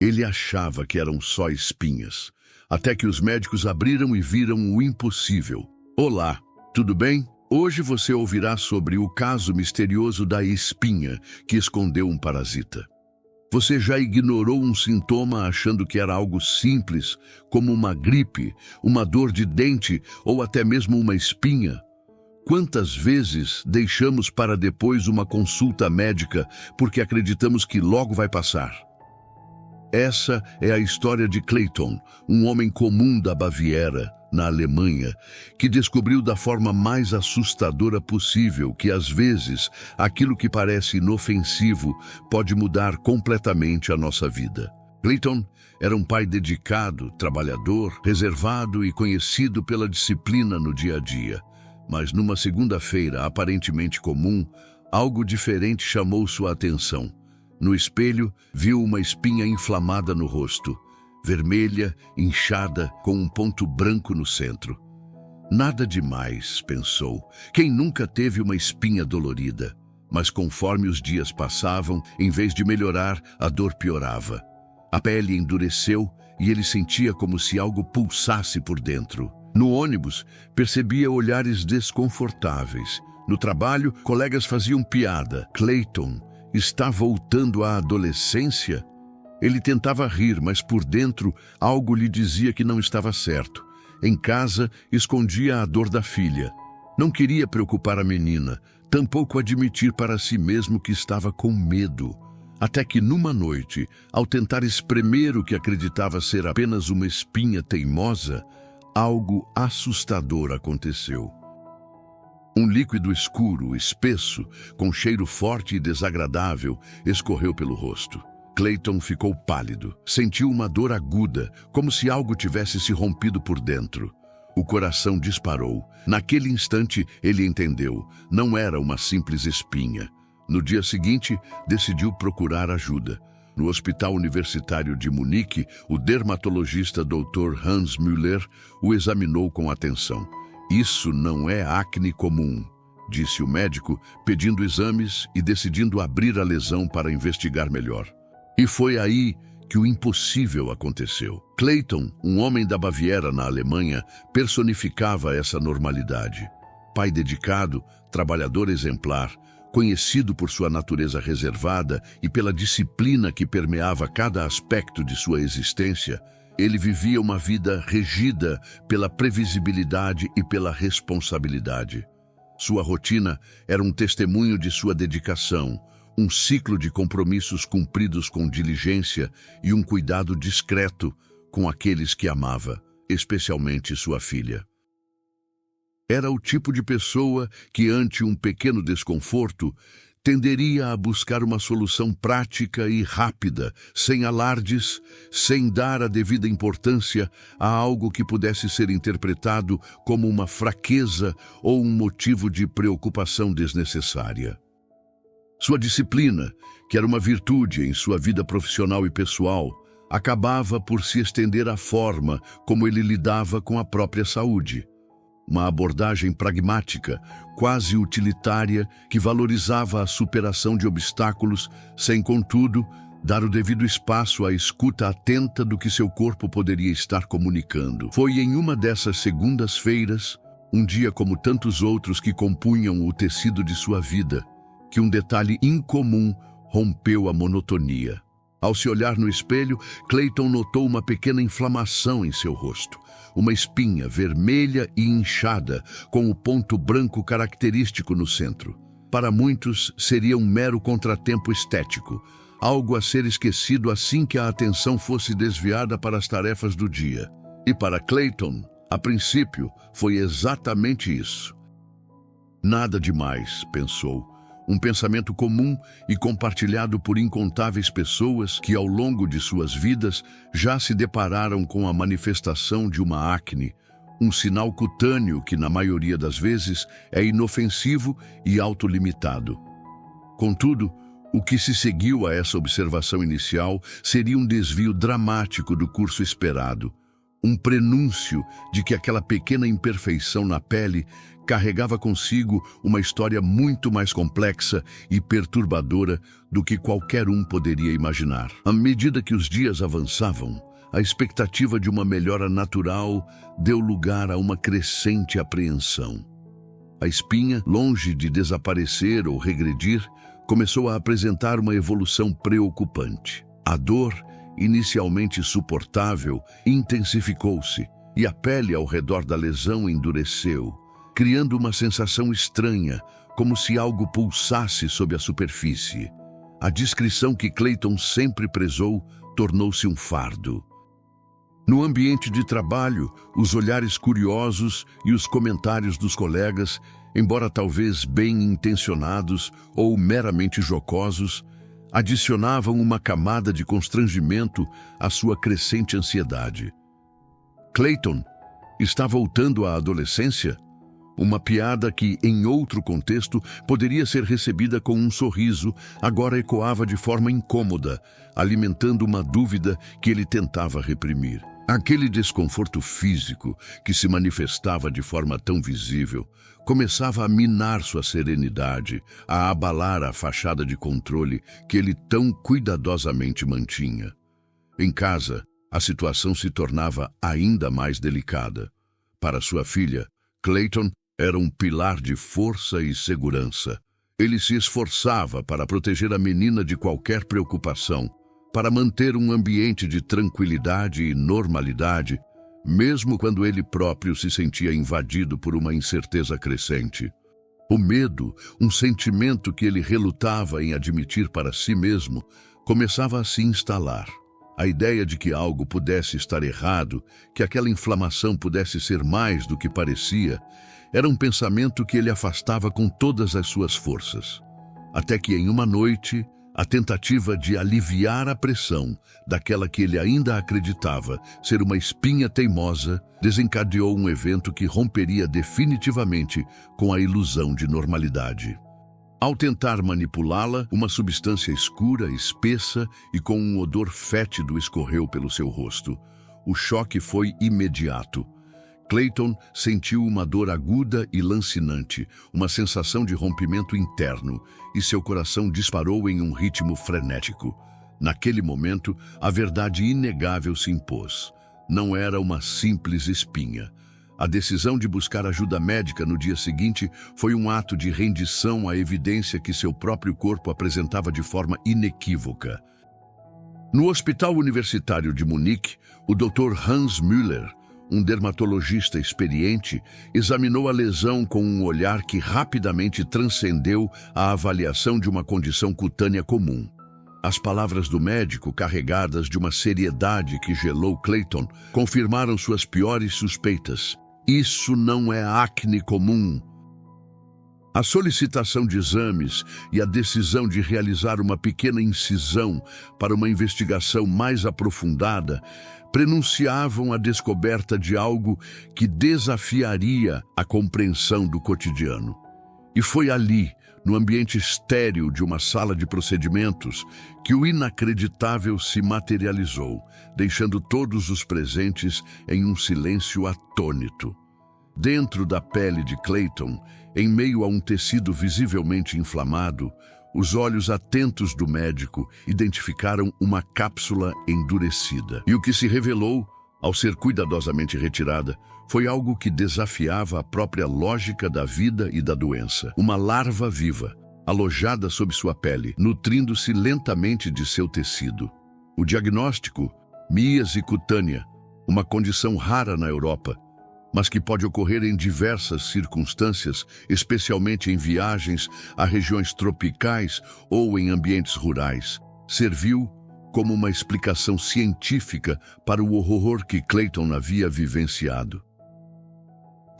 Ele achava que eram só espinhas, até que os médicos abriram e viram o impossível. Olá, tudo bem? Hoje você ouvirá sobre o caso misterioso da espinha que escondeu um parasita. Você já ignorou um sintoma achando que era algo simples, como uma gripe, uma dor de dente ou até mesmo uma espinha? Quantas vezes deixamos para depois uma consulta médica porque acreditamos que logo vai passar? Essa é a história de Clayton, um homem comum da Baviera, na Alemanha, que descobriu da forma mais assustadora possível que, às vezes, aquilo que parece inofensivo pode mudar completamente a nossa vida. Clayton era um pai dedicado, trabalhador, reservado e conhecido pela disciplina no dia a dia. Mas numa segunda-feira aparentemente comum, algo diferente chamou sua atenção. No espelho, viu uma espinha inflamada no rosto, vermelha, inchada, com um ponto branco no centro. Nada demais, pensou. Quem nunca teve uma espinha dolorida? Mas conforme os dias passavam, em vez de melhorar, a dor piorava. A pele endureceu e ele sentia como se algo pulsasse por dentro. No ônibus, percebia olhares desconfortáveis. No trabalho, colegas faziam piada. Clayton está voltando à adolescência? Ele tentava rir, mas por dentro algo lhe dizia que não estava certo. Em casa, escondia a dor da filha. Não queria preocupar a menina, tampouco admitir para si mesmo que estava com medo. Até que numa noite, ao tentar espremer o que acreditava ser apenas uma espinha teimosa, algo assustador aconteceu. Um líquido escuro, espesso, com cheiro forte e desagradável, escorreu pelo rosto. Clayton ficou pálido. Sentiu uma dor aguda, como se algo tivesse se rompido por dentro. O coração disparou. Naquele instante, ele entendeu. Não era uma simples espinha. No dia seguinte, decidiu procurar ajuda. No Hospital Universitário de Munique, o dermatologista Dr. Hans Müller o examinou com atenção. Isso não é acne comum, disse o médico, pedindo exames e decidindo abrir a lesão para investigar melhor. E foi aí que o impossível aconteceu. Clayton, um homem da Baviera na Alemanha, personificava essa normalidade. Pai dedicado, trabalhador exemplar, conhecido por sua natureza reservada e pela disciplina que permeava cada aspecto de sua existência, ele vivia uma vida regida pela previsibilidade e pela responsabilidade. Sua rotina era um testemunho de sua dedicação, um ciclo de compromissos cumpridos com diligência e um cuidado discreto com aqueles que amava, especialmente sua filha. Era o tipo de pessoa que, ante um pequeno desconforto, tenderia a buscar uma solução prática e rápida, sem alardes, sem dar a devida importância a algo que pudesse ser interpretado como uma fraqueza ou um motivo de preocupação desnecessária. Sua disciplina, que era uma virtude em sua vida profissional e pessoal, acabava por se estender à forma como ele lidava com a própria saúde. Uma abordagem pragmática, quase utilitária, que valorizava a superação de obstáculos, sem, contudo, dar o devido espaço à escuta atenta do que seu corpo poderia estar comunicando. Foi em uma dessas segundas-feiras, um dia como tantos outros que compunham o tecido de sua vida, que um detalhe incomum rompeu a monotonia. Ao se olhar no espelho, Clayton notou uma pequena inflamação em seu rosto. Uma espinha vermelha e inchada, com o ponto branco característico no centro. Para muitos, seria um mero contratempo estético, algo a ser esquecido assim que a atenção fosse desviada para as tarefas do dia. E para Clayton, a princípio, foi exatamente isso. Nada demais, pensou. Um pensamento comum e compartilhado por incontáveis pessoas que, ao longo de suas vidas, já se depararam com a manifestação de uma acne, um sinal cutâneo que, na maioria das vezes, é inofensivo e autolimitado. Contudo, o que se seguiu a essa observação inicial seria um desvio dramático do curso esperado, um prenúncio de que aquela pequena imperfeição na pele carregava consigo uma história muito mais complexa e perturbadora do que qualquer um poderia imaginar. À medida que os dias avançavam, a expectativa de uma melhora natural deu lugar a uma crescente apreensão. A espinha, longe de desaparecer ou regredir, começou a apresentar uma evolução preocupante. A dor, inicialmente suportável, intensificou-se e a pele ao redor da lesão endureceu, criando uma sensação estranha, como se algo pulsasse sob a superfície. A discrição que Clayton sempre prezou tornou-se um fardo. No ambiente de trabalho, os olhares curiosos e os comentários dos colegas, embora talvez bem intencionados ou meramente jocosos, adicionavam uma camada de constrangimento à sua crescente ansiedade. Clayton está voltando à adolescência? Uma piada que, em outro contexto, poderia ser recebida com um sorriso, agora ecoava de forma incômoda, alimentando uma dúvida que ele tentava reprimir. Aquele desconforto físico, que se manifestava de forma tão visível, começava a minar sua serenidade, a abalar a fachada de controle que ele tão cuidadosamente mantinha. Em casa, a situação se tornava ainda mais delicada. Para sua filha, Clayton era um pilar de força e segurança. Ele se esforçava para proteger a menina de qualquer preocupação, para manter um ambiente de tranquilidade e normalidade, mesmo quando ele próprio se sentia invadido por uma incerteza crescente. O medo, um sentimento que ele relutava em admitir para si mesmo, começava a se instalar. A ideia de que algo pudesse estar errado, que aquela inflamação pudesse ser mais do que parecia, era um pensamento que ele afastava com todas as suas forças. Até que em uma noite, a tentativa de aliviar a pressão daquela que ele ainda acreditava ser uma espinha teimosa desencadeou um evento que romperia definitivamente com a ilusão de normalidade. Ao tentar manipulá-la, uma substância escura, espessa e com um odor fétido escorreu pelo seu rosto. O choque foi imediato. Clayton sentiu uma dor aguda e lancinante, uma sensação de rompimento interno, e seu coração disparou em um ritmo frenético. Naquele momento, a verdade inegável se impôs. Não era uma simples espinha. A decisão de buscar ajuda médica no dia seguinte foi um ato de rendição à evidência que seu próprio corpo apresentava de forma inequívoca. No Hospital Universitário de Munique, o Dr. Hans Müller, um dermatologista experiente, examinou a lesão com um olhar que rapidamente transcendeu a avaliação de uma condição cutânea comum. As palavras do médico, carregadas de uma seriedade que gelou Clayton, confirmaram suas piores suspeitas. Isso não é acne comum. A solicitação de exames e a decisão de realizar uma pequena incisão para uma investigação mais aprofundada prenunciavam a descoberta de algo que desafiaria a compreensão do cotidiano. E foi ali, no ambiente estéril de uma sala de procedimentos, que o inacreditável se materializou, deixando todos os presentes em um silêncio atônito. Dentro da pele de Clayton, em meio a um tecido visivelmente inflamado, os olhos atentos do médico identificaram uma cápsula endurecida. E o que se revelou, ao ser cuidadosamente retirada, foi algo que desafiava a própria lógica da vida e da doença. Uma larva viva, alojada sob sua pele, nutrindo-se lentamente de seu tecido. O diagnóstico, míase cutânea, uma condição rara na Europa, mas que pode ocorrer em diversas circunstâncias, especialmente em viagens a regiões tropicais ou em ambientes rurais, serviu como uma explicação científica para o horror que Clayton havia vivenciado.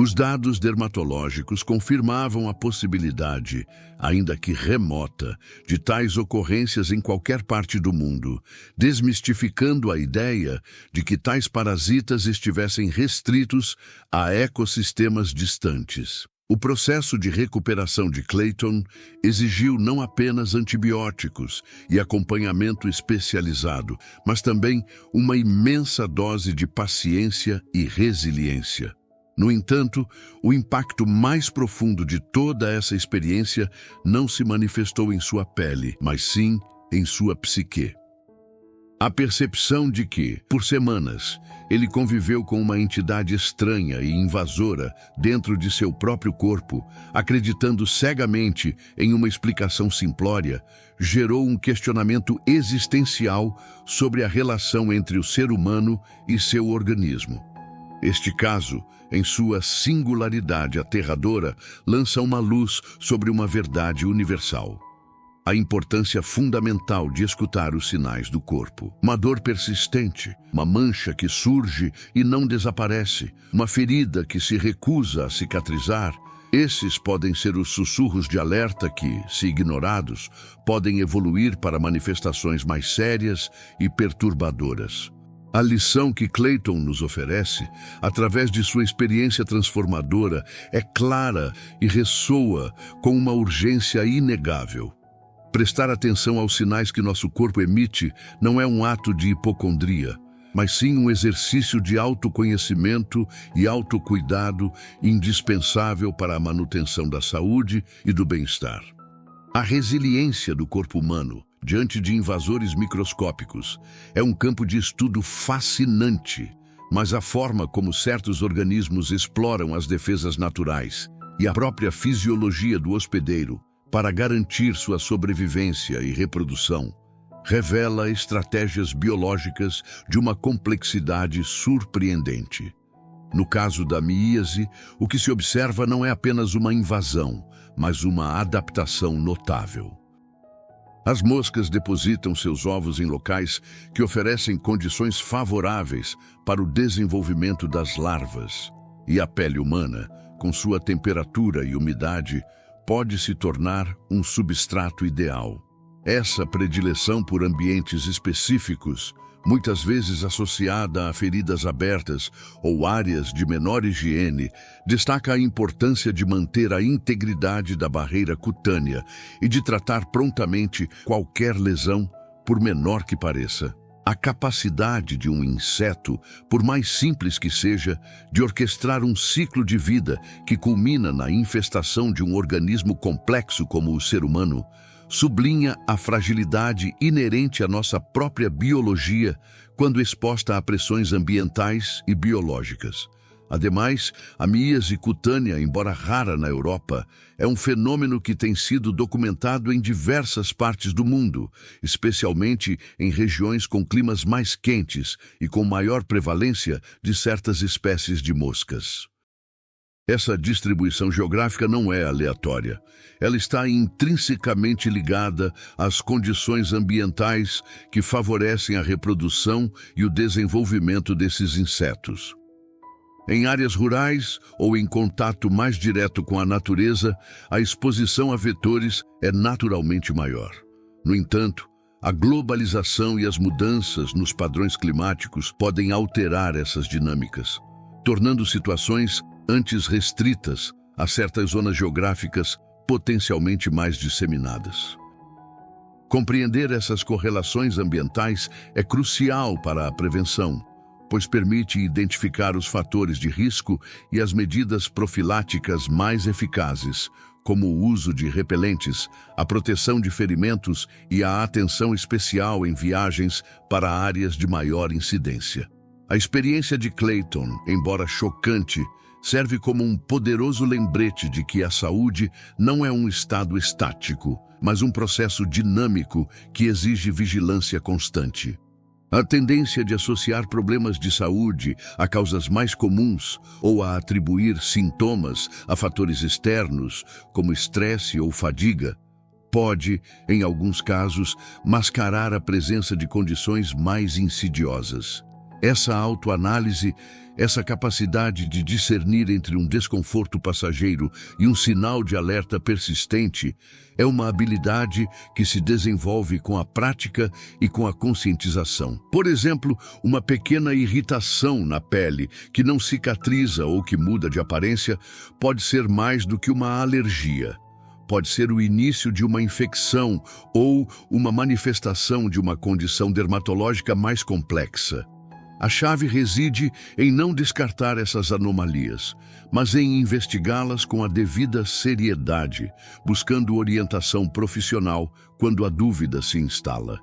Os dados dermatológicos confirmavam a possibilidade, ainda que remota, de tais ocorrências em qualquer parte do mundo, desmistificando a ideia de que tais parasitas estivessem restritos a ecossistemas distantes. O processo de recuperação de Clayton exigiu não apenas antibióticos e acompanhamento especializado, mas também uma imensa dose de paciência e resiliência. No entanto, o impacto mais profundo de toda essa experiência não se manifestou em sua pele, mas sim em sua psique. A percepção de que, por semanas, ele conviveu com uma entidade estranha e invasora dentro de seu próprio corpo, acreditando cegamente em uma explicação simplória, gerou um questionamento existencial sobre a relação entre o ser humano e seu organismo. Este caso, em sua singularidade aterradora, lança uma luz sobre uma verdade universal: a importância fundamental de escutar os sinais do corpo. Uma dor persistente, uma mancha que surge e não desaparece, uma ferida que se recusa a cicatrizar. Esses podem ser os sussurros de alerta que, se ignorados, podem evoluir para manifestações mais sérias e perturbadoras. A lição que Clayton nos oferece, através de sua experiência transformadora, é clara e ressoa com uma urgência inegável. Prestar atenção aos sinais que nosso corpo emite não é um ato de hipocondria, mas sim um exercício de autoconhecimento e autocuidado indispensável para a manutenção da saúde e do bem-estar. A resiliência do corpo humano diante de invasores microscópicos é um campo de estudo fascinante, mas a forma como certos organismos exploram as defesas naturais e a própria fisiologia do hospedeiro para garantir sua sobrevivência e reprodução revela estratégias biológicas de uma complexidade surpreendente. No caso da míase, o que se observa não é apenas uma invasão, mas uma adaptação notável. As moscas depositam seus ovos em locais que oferecem condições favoráveis para o desenvolvimento das larvas, e a pele humana, com sua temperatura e umidade, pode se tornar um substrato ideal. Essa predileção por ambientes específicos, muitas vezes associada a feridas abertas ou áreas de menor higiene, destaca a importância de manter a integridade da barreira cutânea e de tratar prontamente qualquer lesão, por menor que pareça. A capacidade de um inseto, por mais simples que seja, de orquestrar um ciclo de vida que culmina na infestação de um organismo complexo como o ser humano, sublinha a fragilidade inerente à nossa própria biologia quando exposta a pressões ambientais e biológicas. Ademais, a míase cutânea, embora rara na Europa, é um fenômeno que tem sido documentado em diversas partes do mundo, especialmente em regiões com climas mais quentes e com maior prevalência de certas espécies de moscas. Essa distribuição geográfica não é aleatória. Ela está intrinsecamente ligada às condições ambientais que favorecem a reprodução e o desenvolvimento desses insetos. Em áreas rurais ou em contato mais direto com a natureza, a exposição a vetores é naturalmente maior. No entanto, a globalização e as mudanças nos padrões climáticos podem alterar essas dinâmicas, tornando situações antes restritas a certas zonas geográficas potencialmente mais disseminadas. Compreender essas correlações ambientais é crucial para a prevenção, pois permite identificar os fatores de risco e as medidas profiláticas mais eficazes, como o uso de repelentes, a proteção de ferimentos e a atenção especial em viagens para áreas de maior incidência. A experiência de Clayton, embora chocante, serve como um poderoso lembrete de que a saúde não é um estado estático, mas um processo dinâmico que exige vigilância constante. A tendência de associar problemas de saúde a causas mais comuns ou a atribuir sintomas a fatores externos, como estresse ou fadiga, pode, em alguns casos, mascarar a presença de condições mais insidiosas. Essa autoanálise, essa capacidade de discernir entre um desconforto passageiro e um sinal de alerta persistente, é uma habilidade que se desenvolve com a prática e com a conscientização. Por exemplo, uma pequena irritação na pele que não cicatriza ou que muda de aparência pode ser mais do que uma alergia. Pode ser o início de uma infecção ou uma manifestação de uma condição dermatológica mais complexa. A chave reside em não descartar essas anomalias, mas em investigá-las com a devida seriedade, buscando orientação profissional quando a dúvida se instala.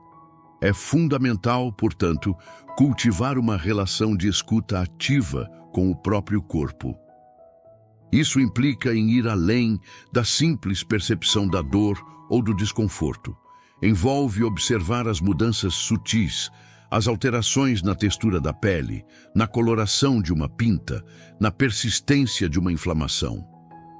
É fundamental, portanto, cultivar uma relação de escuta ativa com o próprio corpo. Isso implica em ir além da simples percepção da dor ou do desconforto. Envolve observar as mudanças sutis, as alterações na textura da pele, na coloração de uma pinta, na persistência de uma inflamação.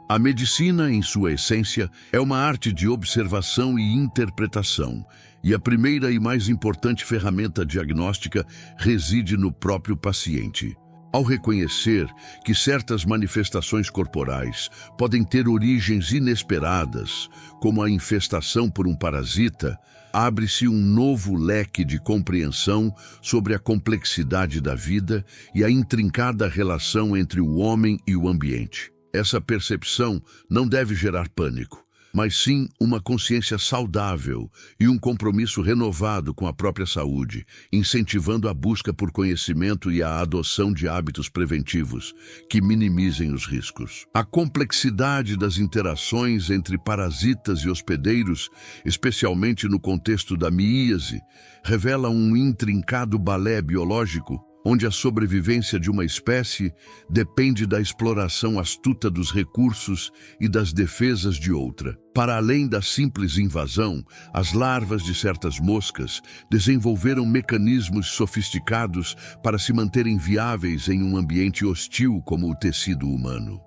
A medicina, em sua essência, é uma arte de observação e interpretação, e a primeira e mais importante ferramenta diagnóstica reside no próprio paciente. Ao reconhecer que certas manifestações corporais podem ter origens inesperadas, como a infestação por um parasita, abre-se um novo leque de compreensão sobre a complexidade da vida e a intrincada relação entre o homem e o ambiente. Essa percepção não deve gerar pânico, mas sim uma consciência saudável e um compromisso renovado com a própria saúde, incentivando a busca por conhecimento e a adoção de hábitos preventivos que minimizem os riscos. A complexidade das interações entre parasitas e hospedeiros, especialmente no contexto da miíase, revela um intrincado balé biológico onde a sobrevivência de uma espécie depende da exploração astuta dos recursos e das defesas de outra. Para além da simples invasão, as larvas de certas moscas desenvolveram mecanismos sofisticados para se manterem viáveis em um ambiente hostil como o tecido humano.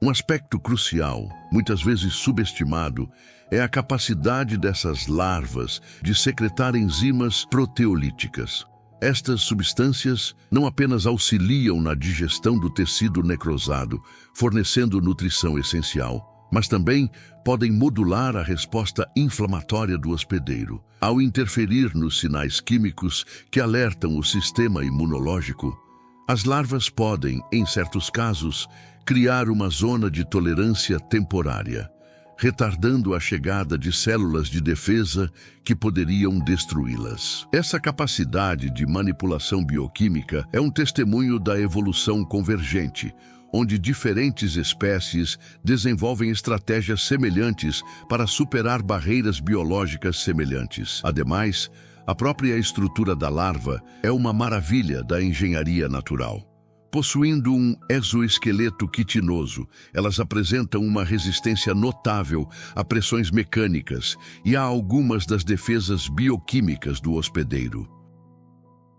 Um aspecto crucial, muitas vezes subestimado, é a capacidade dessas larvas de secretar enzimas proteolíticas. Estas substâncias não apenas auxiliam na digestão do tecido necrosado, fornecendo nutrição essencial, mas também podem modular a resposta inflamatória do hospedeiro. Ao interferir nos sinais químicos que alertam o sistema imunológico, as larvas podem, em certos casos, criar uma zona de tolerância temporária, retardando a chegada de células de defesa que poderiam destruí-las. Essa capacidade de manipulação bioquímica é um testemunho da evolução convergente, onde diferentes espécies desenvolvem estratégias semelhantes para superar barreiras biológicas semelhantes. Ademais, a própria estrutura da larva é uma maravilha da engenharia natural. Possuindo um exoesqueleto quitinoso, elas apresentam uma resistência notável a pressões mecânicas e a algumas das defesas bioquímicas do hospedeiro.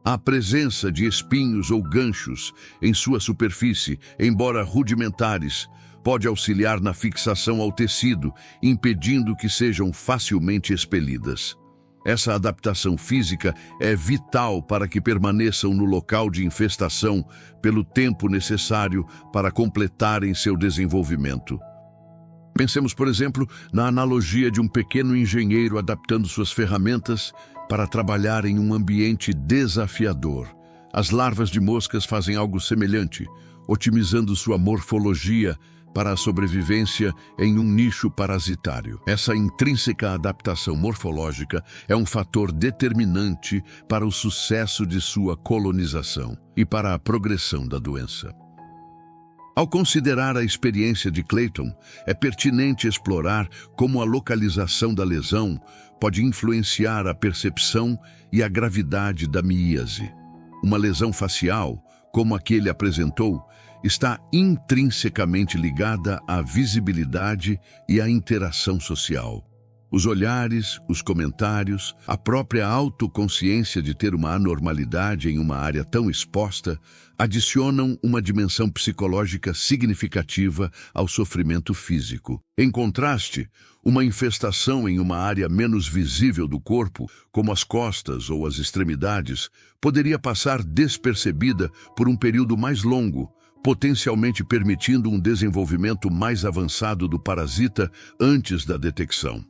A presença de espinhos ou ganchos em sua superfície, embora rudimentares, pode auxiliar na fixação ao tecido, impedindo que sejam facilmente expelidas. Essa adaptação física é vital para que permaneçam no local de infestação pelo tempo necessário para completarem seu desenvolvimento. Pensemos, por exemplo, na analogia de um pequeno engenheiro adaptando suas ferramentas para trabalhar em um ambiente desafiador. As larvas de moscas fazem algo semelhante, otimizando sua morfologia para a sobrevivência em um nicho parasitário. Essa intrínseca adaptação morfológica é um fator determinante para o sucesso de sua colonização e para a progressão da doença. Ao considerar a experiência de Clayton, é pertinente explorar como a localização da lesão pode influenciar a percepção e a gravidade da miíase. Uma lesão facial, como a que ele apresentou, está intrinsecamente ligada à visibilidade e à interação social. Os olhares, os comentários, a própria autoconsciência de ter uma anormalidade em uma área tão exposta adicionam uma dimensão psicológica significativa ao sofrimento físico. Em contraste, uma infestação em uma área menos visível do corpo, como as costas ou as extremidades, poderia passar despercebida por um período mais longo, potencialmente permitindo um desenvolvimento mais avançado do parasita antes da detecção.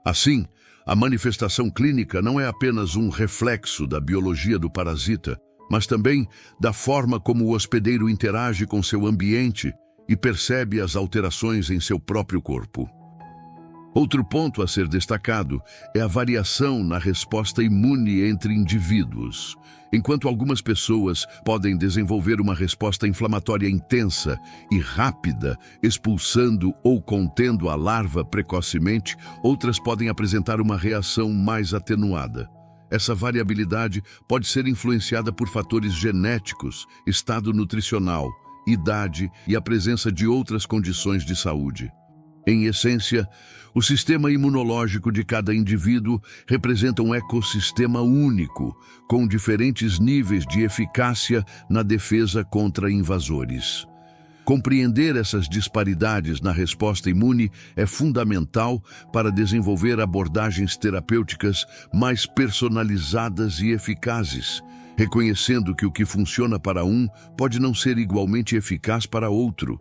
Assim, a manifestação clínica não é apenas um reflexo da biologia do parasita, mas também da forma como o hospedeiro interage com seu ambiente e percebe as alterações em seu próprio corpo. Outro ponto a ser destacado é a variação na resposta imune entre indivíduos. Enquanto algumas pessoas podem desenvolver uma resposta inflamatória intensa e rápida, expulsando ou contendo a larva precocemente, outras podem apresentar uma reação mais atenuada. Essa variabilidade pode ser influenciada por fatores genéticos, estado nutricional, idade e a presença de outras condições de saúde. Em essência, o sistema imunológico de cada indivíduo representa um ecossistema único, com diferentes níveis de eficácia na defesa contra invasores. Compreender essas disparidades na resposta imune é fundamental para desenvolver abordagens terapêuticas mais personalizadas e eficazes, reconhecendo que o que funciona para um pode não ser igualmente eficaz para outro.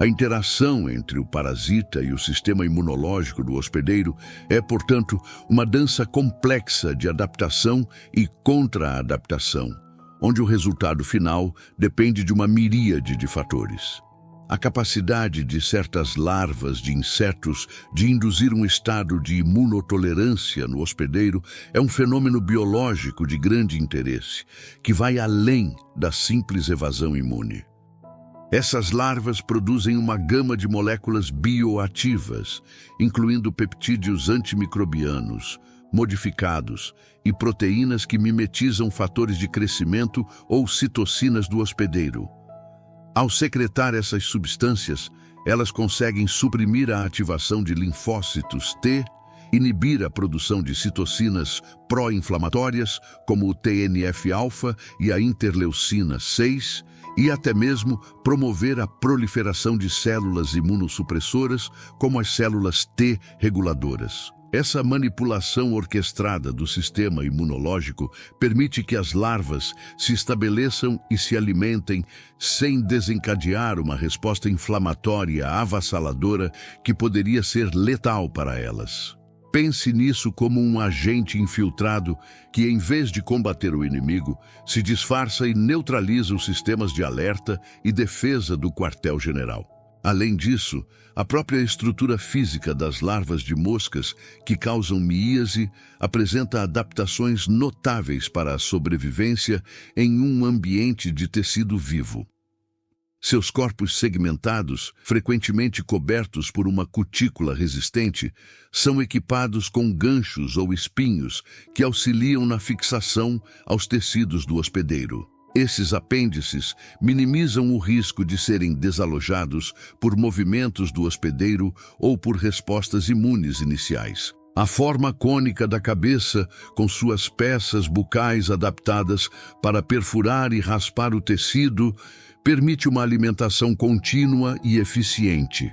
A interação entre o parasita e o sistema imunológico do hospedeiro é, portanto, uma dança complexa de adaptação e contra-adaptação, onde o resultado final depende de uma miríade de fatores. A capacidade de certas larvas de insetos de induzir um estado de imunotolerância no hospedeiro é um fenômeno biológico de grande interesse, que vai além da simples evasão imune. Essas larvas produzem uma gama de moléculas bioativas, incluindo peptídeos antimicrobianos, modificados e proteínas que mimetizam fatores de crescimento ou citocinas do hospedeiro. Ao secretar essas substâncias, elas conseguem suprimir a ativação de linfócitos T, inibir a produção de citocinas pró-inflamatórias, como o TNF-alfa e a interleucina 6, e até mesmo promover a proliferação de células imunossupressoras, como as células T reguladoras. Essa manipulação orquestrada do sistema imunológico permite que as larvas se estabeleçam e se alimentem sem desencadear uma resposta inflamatória avassaladora que poderia ser letal para elas. Pense nisso como um agente infiltrado que, em vez de combater o inimigo, se disfarça e neutraliza os sistemas de alerta e defesa do quartel-general. Além disso, a própria estrutura física das larvas de moscas que causam miíase apresenta adaptações notáveis para a sobrevivência em um ambiente de tecido vivo. Seus corpos segmentados, frequentemente cobertos por uma cutícula resistente, são equipados com ganchos ou espinhos que auxiliam na fixação aos tecidos do hospedeiro. Esses apêndices minimizam o risco de serem desalojados por movimentos do hospedeiro ou por respostas imunes iniciais. A forma cônica da cabeça, com suas peças bucais adaptadas para perfurar e raspar o tecido, permite uma alimentação contínua e eficiente.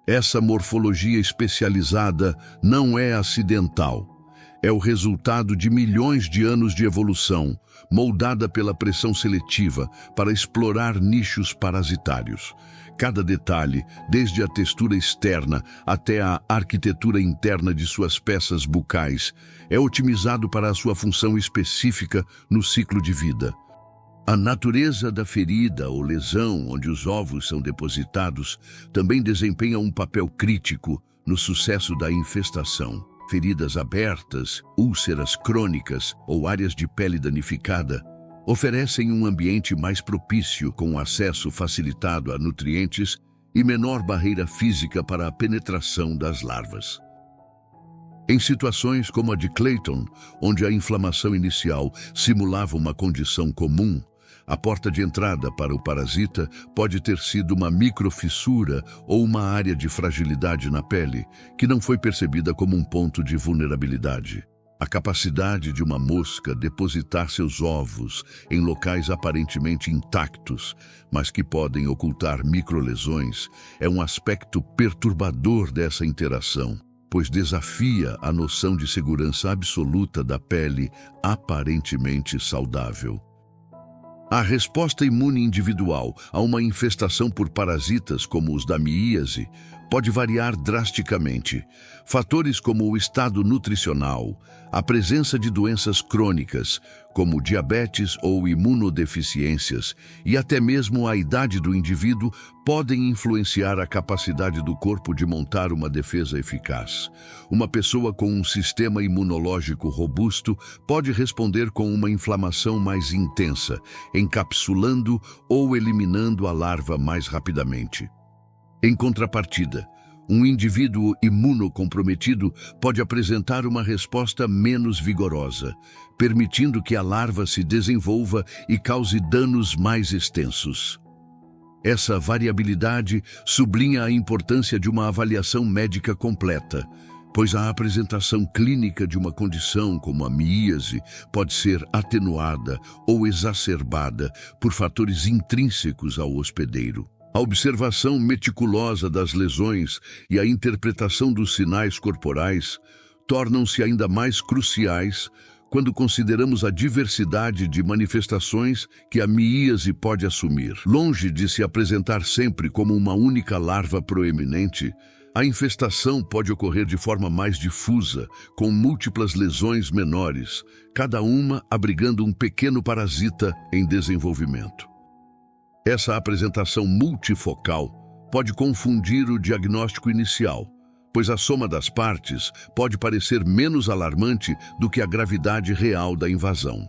Essa morfologia especializada não é acidental. É o resultado de milhões de anos de evolução, moldada pela pressão seletiva para explorar nichos parasitários. Cada detalhe, desde a textura externa até a arquitetura interna de suas peças bucais, é otimizado para a sua função específica no ciclo de vida. A natureza da ferida ou lesão onde os ovos são depositados também desempenha um papel crítico no sucesso da infestação. Feridas abertas, úlceras crônicas ou áreas de pele danificada oferecem um ambiente mais propício com acesso facilitado a nutrientes e menor barreira física para a penetração das larvas. Em situações como a de Clayton, onde a inflamação inicial simulava uma condição comum, A porta de entrada para o parasita pode ter sido uma microfissura ou uma área de fragilidade na pele, que não foi percebida como um ponto de vulnerabilidade. A capacidade de uma mosca depositar seus ovos em locais aparentemente intactos, mas que podem ocultar microlesões, é um aspecto perturbador dessa interação, pois desafia a noção de segurança absoluta da pele aparentemente saudável. A resposta imune individual a uma infestação por parasitas como os da miíase pode variar drasticamente. Fatores como o estado nutricional, a presença de doenças crônicas, como diabetes ou imunodeficiências, e até mesmo a idade do indivíduo podem influenciar a capacidade do corpo de montar uma defesa eficaz. Uma pessoa com um sistema imunológico robusto pode responder com uma inflamação mais intensa, encapsulando ou eliminando a larva mais rapidamente. Em contrapartida, um indivíduo imunocomprometido pode apresentar uma resposta menos vigorosa, permitindo que a larva se desenvolva e cause danos mais extensos. Essa variabilidade sublinha a importância de uma avaliação médica completa, pois a apresentação clínica de uma condição como a miíase pode ser atenuada ou exacerbada por fatores intrínsecos ao hospedeiro. A observação meticulosa das lesões e a interpretação dos sinais corporais tornam-se ainda mais cruciais quando consideramos a diversidade de manifestações que a miíase pode assumir. Longe de se apresentar sempre como uma única larva proeminente, a infestação pode ocorrer de forma mais difusa, com múltiplas lesões menores, cada uma abrigando um pequeno parasita em desenvolvimento. Essa apresentação multifocal pode confundir o diagnóstico inicial, pois a soma das partes pode parecer menos alarmante do que a gravidade real da invasão.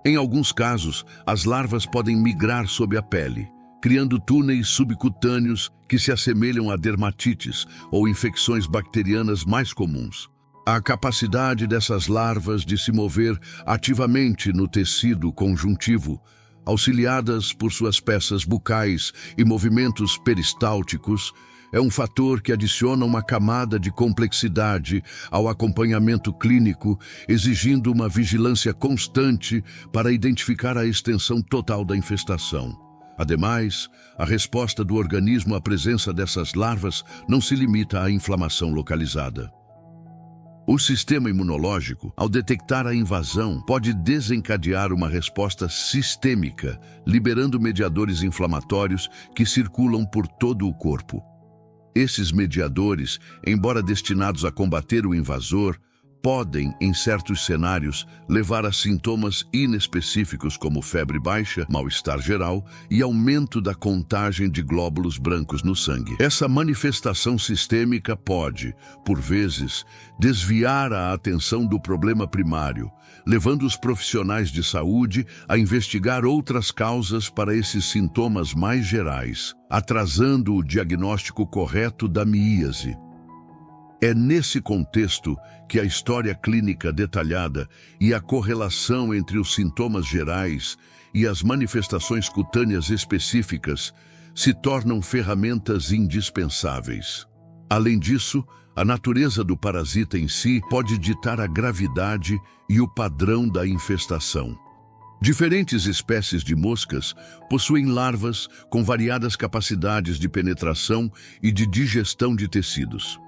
Em alguns casos, as larvas podem migrar sob a pele, criando túneis subcutâneos que se assemelham a dermatites ou infecções bacterianas mais comuns. A capacidade dessas larvas de se mover ativamente no tecido conjuntivo, auxiliadas por suas peças bucais e movimentos peristálticos, é um fator que adiciona uma camada de complexidade ao acompanhamento clínico, exigindo uma vigilância constante para identificar a extensão total da infestação. Ademais, a resposta do organismo à presença dessas larvas não se limita à inflamação localizada. O sistema imunológico, ao detectar a invasão, pode desencadear uma resposta sistêmica, liberando mediadores inflamatórios que circulam por todo o corpo. Esses mediadores, embora destinados a combater o invasor, podem, em certos cenários, levar a sintomas inespecíficos como febre baixa, mal-estar geral e aumento da contagem de glóbulos brancos no sangue. Essa manifestação sistêmica pode, por vezes, desviar a atenção do problema primário, levando os profissionais de saúde a investigar outras causas para esses sintomas mais gerais, atrasando o diagnóstico correto da miíase. É nesse contexto que a história clínica detalhada e a correlação entre os sintomas gerais e as manifestações cutâneas específicas se tornam ferramentas indispensáveis. Além disso, a natureza do parasita em si pode ditar a gravidade e o padrão da infestação. Diferentes espécies de moscas possuem larvas com variadas capacidades de penetração e de digestão de tecidos.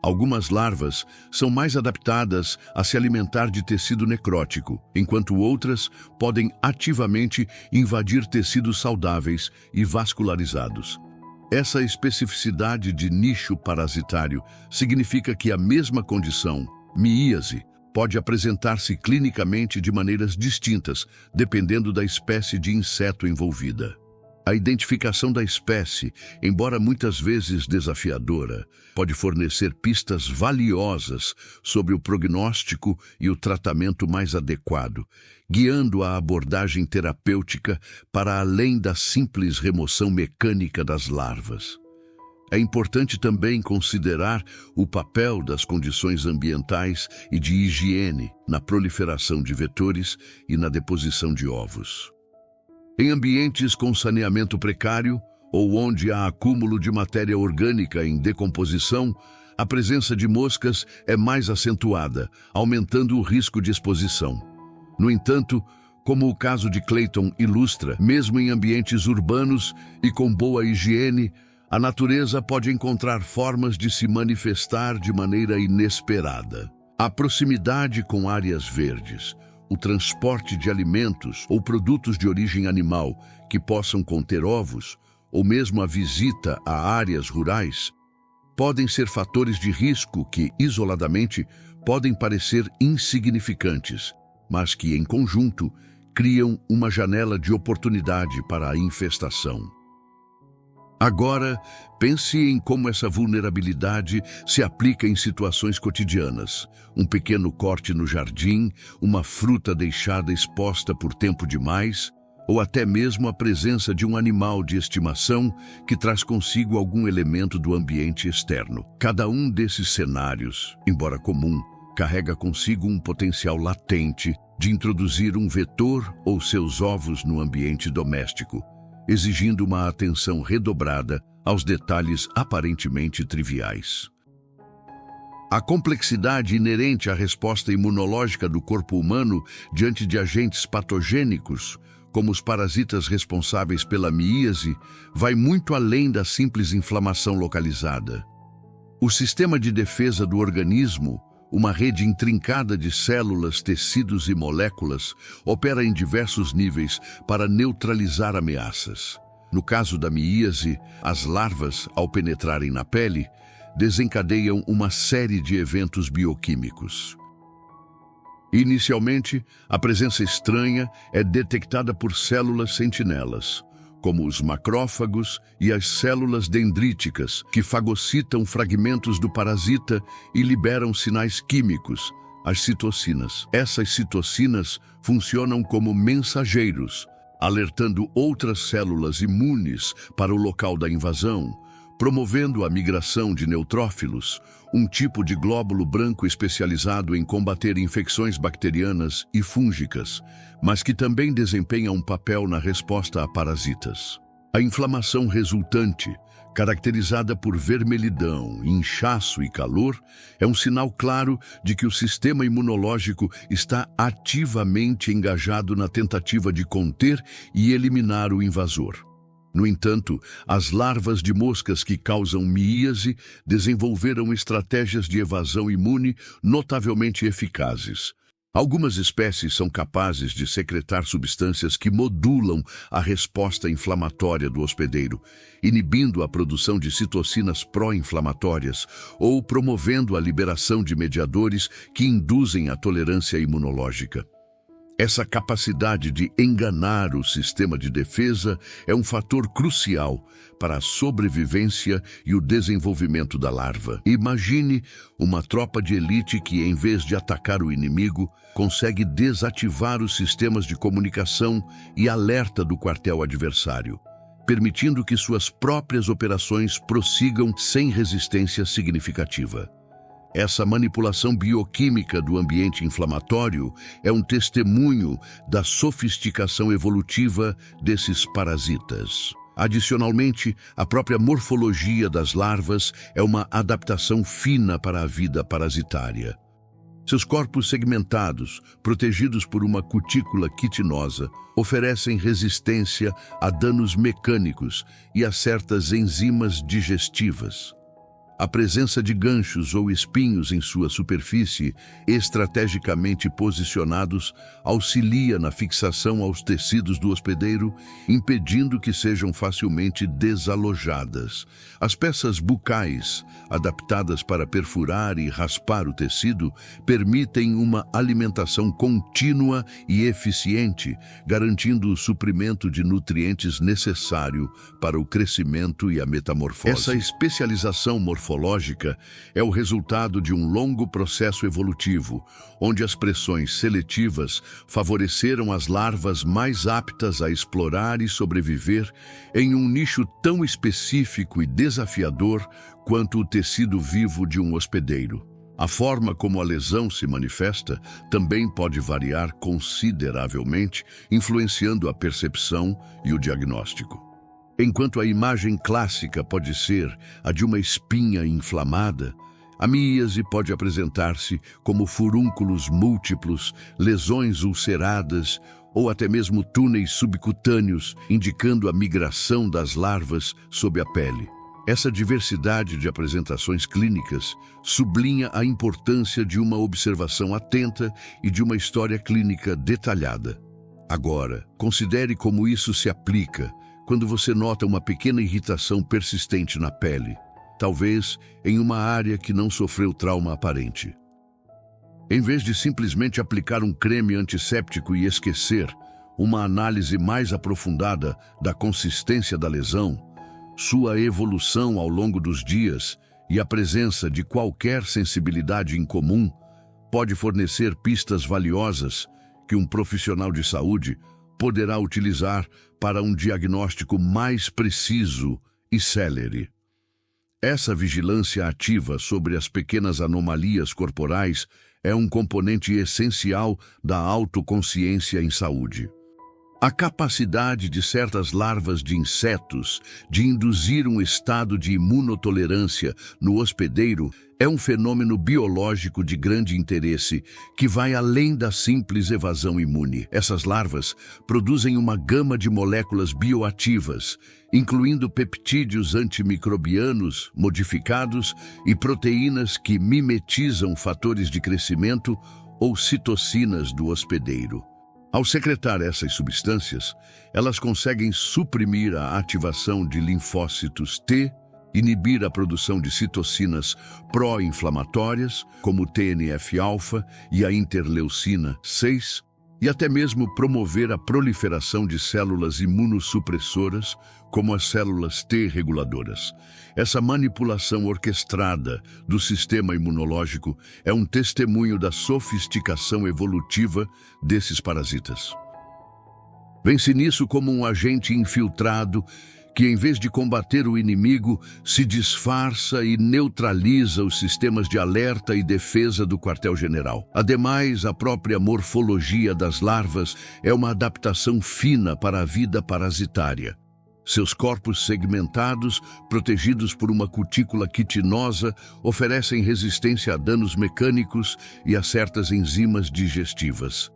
Algumas larvas são mais adaptadas a se alimentar de tecido necrótico, enquanto outras podem ativamente invadir tecidos saudáveis e vascularizados. Essa especificidade de nicho parasitário significa que a mesma condição, miíase, pode apresentar-se clinicamente de maneiras distintas, dependendo da espécie de inseto envolvida. A identificação da espécie, embora muitas vezes desafiadora, pode fornecer pistas valiosas sobre o prognóstico e o tratamento mais adequado, guiando a abordagem terapêutica para além da simples remoção mecânica das larvas. É importante também considerar o papel das condições ambientais e de higiene na proliferação de vetores e na deposição de ovos. Em ambientes com saneamento precário ou onde há acúmulo de matéria orgânica em decomposição, a presença de moscas é mais acentuada, aumentando o risco de exposição. No entanto, como o caso de Clayton ilustra, mesmo em ambientes urbanos e com boa higiene, a natureza pode encontrar formas de se manifestar de maneira inesperada. A proximidade com áreas verdes, o transporte de alimentos ou produtos de origem animal que possam conter ovos, ou mesmo a visita a áreas rurais, podem ser fatores de risco que, isoladamente, podem parecer insignificantes, mas que, em conjunto, criam uma janela de oportunidade para a infestação. Agora, pense em como essa vulnerabilidade se aplica em situações cotidianas. Um pequeno corte no jardim, uma fruta deixada exposta por tempo demais, ou até mesmo a presença de um animal de estimação que traz consigo algum elemento do ambiente externo. Cada um desses cenários, embora comum, carrega consigo um potencial latente de introduzir um vetor ou seus ovos no ambiente doméstico, exigindo uma atenção redobrada aos detalhes aparentemente triviais. A complexidade inerente à resposta imunológica do corpo humano diante de agentes patogênicos, como os parasitas responsáveis pela miíase, vai muito além da simples inflamação localizada. O sistema de defesa do organismo, uma rede intrincada de células, tecidos e moléculas, opera em diversos níveis para neutralizar ameaças. No caso da miíase, as larvas, ao penetrarem na pele, desencadeiam uma série de eventos bioquímicos. Inicialmente, a presença estranha é detectada por células sentinelas, como os macrófagos e as células dendríticas, que fagocitam fragmentos do parasita e liberam sinais químicos, as citocinas. Essas citocinas funcionam como mensageiros, alertando outras células imunes para o local da invasão, promovendo a migração de neutrófilos, um tipo de glóbulo branco especializado em combater infecções bacterianas e fúngicas, mas que também desempenha um papel na resposta a parasitas. A inflamação resultante, caracterizada por vermelhidão, inchaço e calor, é um sinal claro de que o sistema imunológico está ativamente engajado na tentativa de conter e eliminar o invasor. No entanto, as larvas de moscas que causam miíase desenvolveram estratégias de evasão imune notavelmente eficazes. Algumas espécies são capazes de secretar substâncias que modulam a resposta inflamatória do hospedeiro, inibindo a produção de citocinas pró-inflamatórias ou promovendo a liberação de mediadores que induzem a tolerância imunológica. Essa capacidade de enganar o sistema de defesa é um fator crucial para a sobrevivência e o desenvolvimento da larva. Imagine uma tropa de elite que, em vez de atacar o inimigo, consegue desativar os sistemas de comunicação e alerta do quartel adversário, permitindo que suas próprias operações prossigam sem resistência significativa. Essa manipulação bioquímica do ambiente inflamatório é um testemunho da sofisticação evolutiva desses parasitas. Adicionalmente, a própria morfologia das larvas é uma adaptação fina para a vida parasitária. Seus corpos segmentados, protegidos por uma cutícula quitinosa, oferecem resistência a danos mecânicos e a certas enzimas digestivas. A presença de ganchos ou espinhos em sua superfície, estrategicamente posicionados, auxilia na fixação aos tecidos do hospedeiro, impedindo que sejam facilmente desalojadas. As peças bucais, adaptadas para perfurar e raspar o tecido, permitem uma alimentação contínua e eficiente, garantindo o suprimento de nutrientes necessário para o crescimento e a metamorfose. Essa especialização morfológica é o resultado de um longo processo evolutivo, onde as pressões seletivas favoreceram as larvas mais aptas a explorar e sobreviver em um nicho tão específico e desafiador quanto o tecido vivo de um hospedeiro. A forma como a lesão se manifesta também pode variar consideravelmente, influenciando a percepção e o diagnóstico. Enquanto a imagem clássica pode ser a de uma espinha inflamada, a míase pode apresentar-se como furúnculos múltiplos, lesões ulceradas ou até mesmo túneis subcutâneos, indicando a migração das larvas sob a pele. Essa diversidade de apresentações clínicas sublinha a importância de uma observação atenta e de uma história clínica detalhada. Agora, considere como isso se aplica quando você nota uma pequena irritação persistente na pele, talvez em uma área que não sofreu trauma aparente. Em vez de simplesmente aplicar um creme antisséptico e esquecer, uma análise mais aprofundada da consistência da lesão, sua evolução ao longo dos dias e a presença de qualquer sensibilidade incomum pode fornecer pistas valiosas que um profissional de saúde poderá utilizar para um diagnóstico mais preciso e célere. Essa vigilância ativa sobre as pequenas anomalias corporais é um componente essencial da autoconsciência em saúde. A capacidade de certas larvas de insetos de induzir um estado de imunotolerância no hospedeiro é um fenômeno biológico de grande interesse que vai além da simples evasão imune. Essas larvas produzem uma gama de moléculas bioativas, incluindo peptídeos antimicrobianos modificados e proteínas que mimetizam fatores de crescimento ou citocinas do hospedeiro. Ao secretar essas substâncias, elas conseguem suprimir a ativação de linfócitos T, inibir a produção de citocinas pró-inflamatórias, como o TNF-alfa e a interleucina 6, e até mesmo promover a proliferação de células imunossupressoras, como as células T reguladoras. Essa manipulação orquestrada do sistema imunológico é um testemunho da sofisticação evolutiva desses parasitas. Vê-se nisso como um agente infiltrado que, em vez de combater o inimigo, se disfarça e neutraliza os sistemas de alerta e defesa do quartel-general. Ademais, a própria morfologia das larvas é uma adaptação fina para a vida parasitária. Seus corpos segmentados, protegidos por uma cutícula quitinosa, oferecem resistência a danos mecânicos e a certas enzimas digestivas.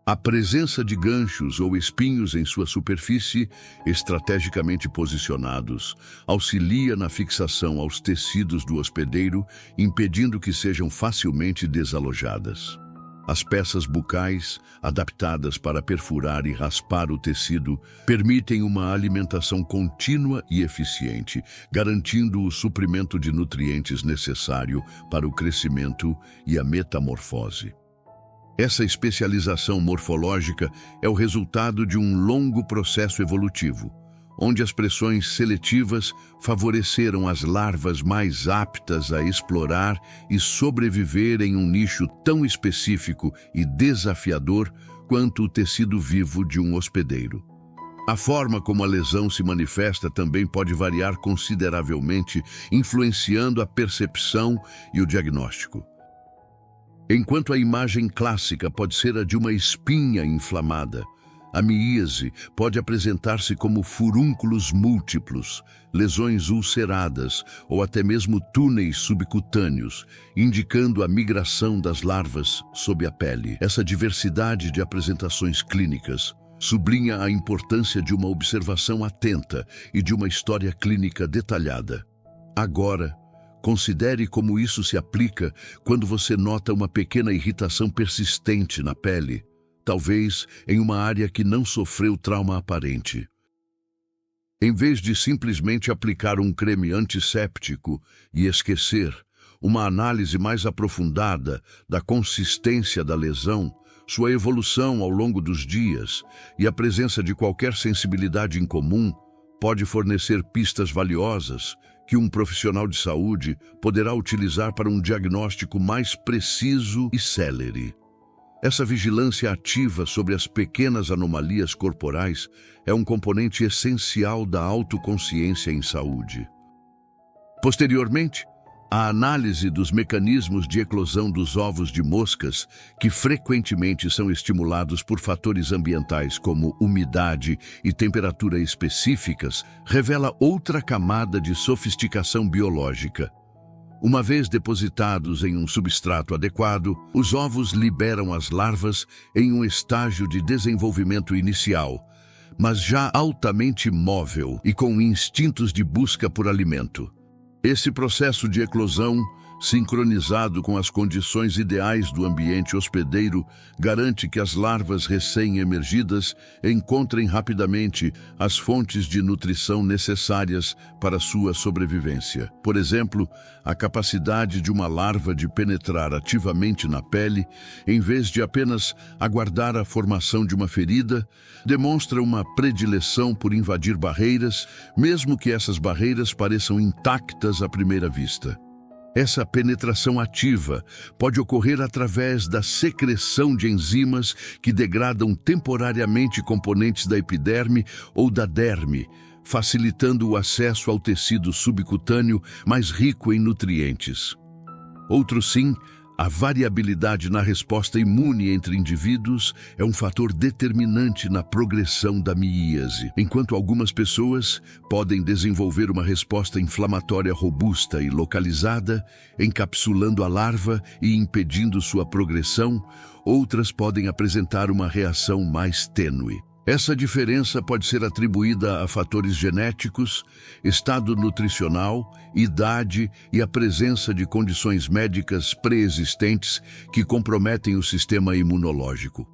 A presença de ganchos ou espinhos em sua superfície, estrategicamente posicionados, auxilia na fixação aos tecidos do hospedeiro, impedindo que sejam facilmente desalojadas. As peças bucais, adaptadas para perfurar e raspar o tecido, permitem uma alimentação contínua e eficiente, garantindo o suprimento de nutrientes necessário para o crescimento e a metamorfose. Essa especialização morfológica é o resultado de um longo processo evolutivo, onde as pressões seletivas favoreceram as larvas mais aptas a explorar e sobreviver em um nicho tão específico e desafiador quanto o tecido vivo de um hospedeiro. A forma como a lesão se manifesta também pode variar consideravelmente, influenciando a percepção e o diagnóstico. Enquanto a imagem clássica pode ser a de uma espinha inflamada, a míase pode apresentar-se como furúnculos múltiplos, lesões ulceradas ou até mesmo túneis subcutâneos, indicando a migração das larvas sob a pele. Essa diversidade de apresentações clínicas sublinha a importância de uma observação atenta e de uma história clínica detalhada. Agora, considere como isso se aplica quando você nota uma pequena irritação persistente na pele, talvez em uma área que não sofreu trauma aparente. Em vez de simplesmente aplicar um creme antisséptico e esquecer, uma análise mais aprofundada da consistência da lesão, sua evolução ao longo dos dias e a presença de qualquer sensibilidade incomum pode fornecer pistas valiosas que um profissional de saúde poderá utilizar para um diagnóstico mais preciso e célere. Essa vigilância ativa sobre as pequenas anomalias corporais é um componente essencial da autoconsciência em saúde. Posteriormente, A análise dos mecanismos de eclosão dos ovos de moscas, que frequentemente são estimulados por fatores ambientais como umidade e temperatura específicas, revela outra camada de sofisticação biológica. Uma vez depositados em um substrato adequado, os ovos liberam as larvas em um estágio de desenvolvimento inicial, mas já altamente móvel e com instintos de busca por alimento. Esse processo de eclosão, sincronizado com as condições ideais do ambiente hospedeiro, garante que as larvas recém-emergidas encontrem rapidamente as fontes de nutrição necessárias para sua sobrevivência. Por exemplo, a capacidade de uma larva de penetrar ativamente na pele, em vez de apenas aguardar a formação de uma ferida, demonstra uma predileção por invadir barreiras, mesmo que essas barreiras pareçam intactas à primeira vista. Essa penetração ativa pode ocorrer através da secreção de enzimas que degradam temporariamente componentes da epiderme ou da derme, facilitando o acesso ao tecido subcutâneo mais rico em nutrientes. Outro sim, a variabilidade na resposta imune entre indivíduos é um fator determinante na progressão da miíase. Enquanto algumas pessoas podem desenvolver uma resposta inflamatória robusta e localizada, encapsulando a larva e impedindo sua progressão, outras podem apresentar uma reação mais tênue. Essa diferença pode ser atribuída a fatores genéticos, estado nutricional, idade e a presença de condições médicas pré-existentes que comprometem o sistema imunológico.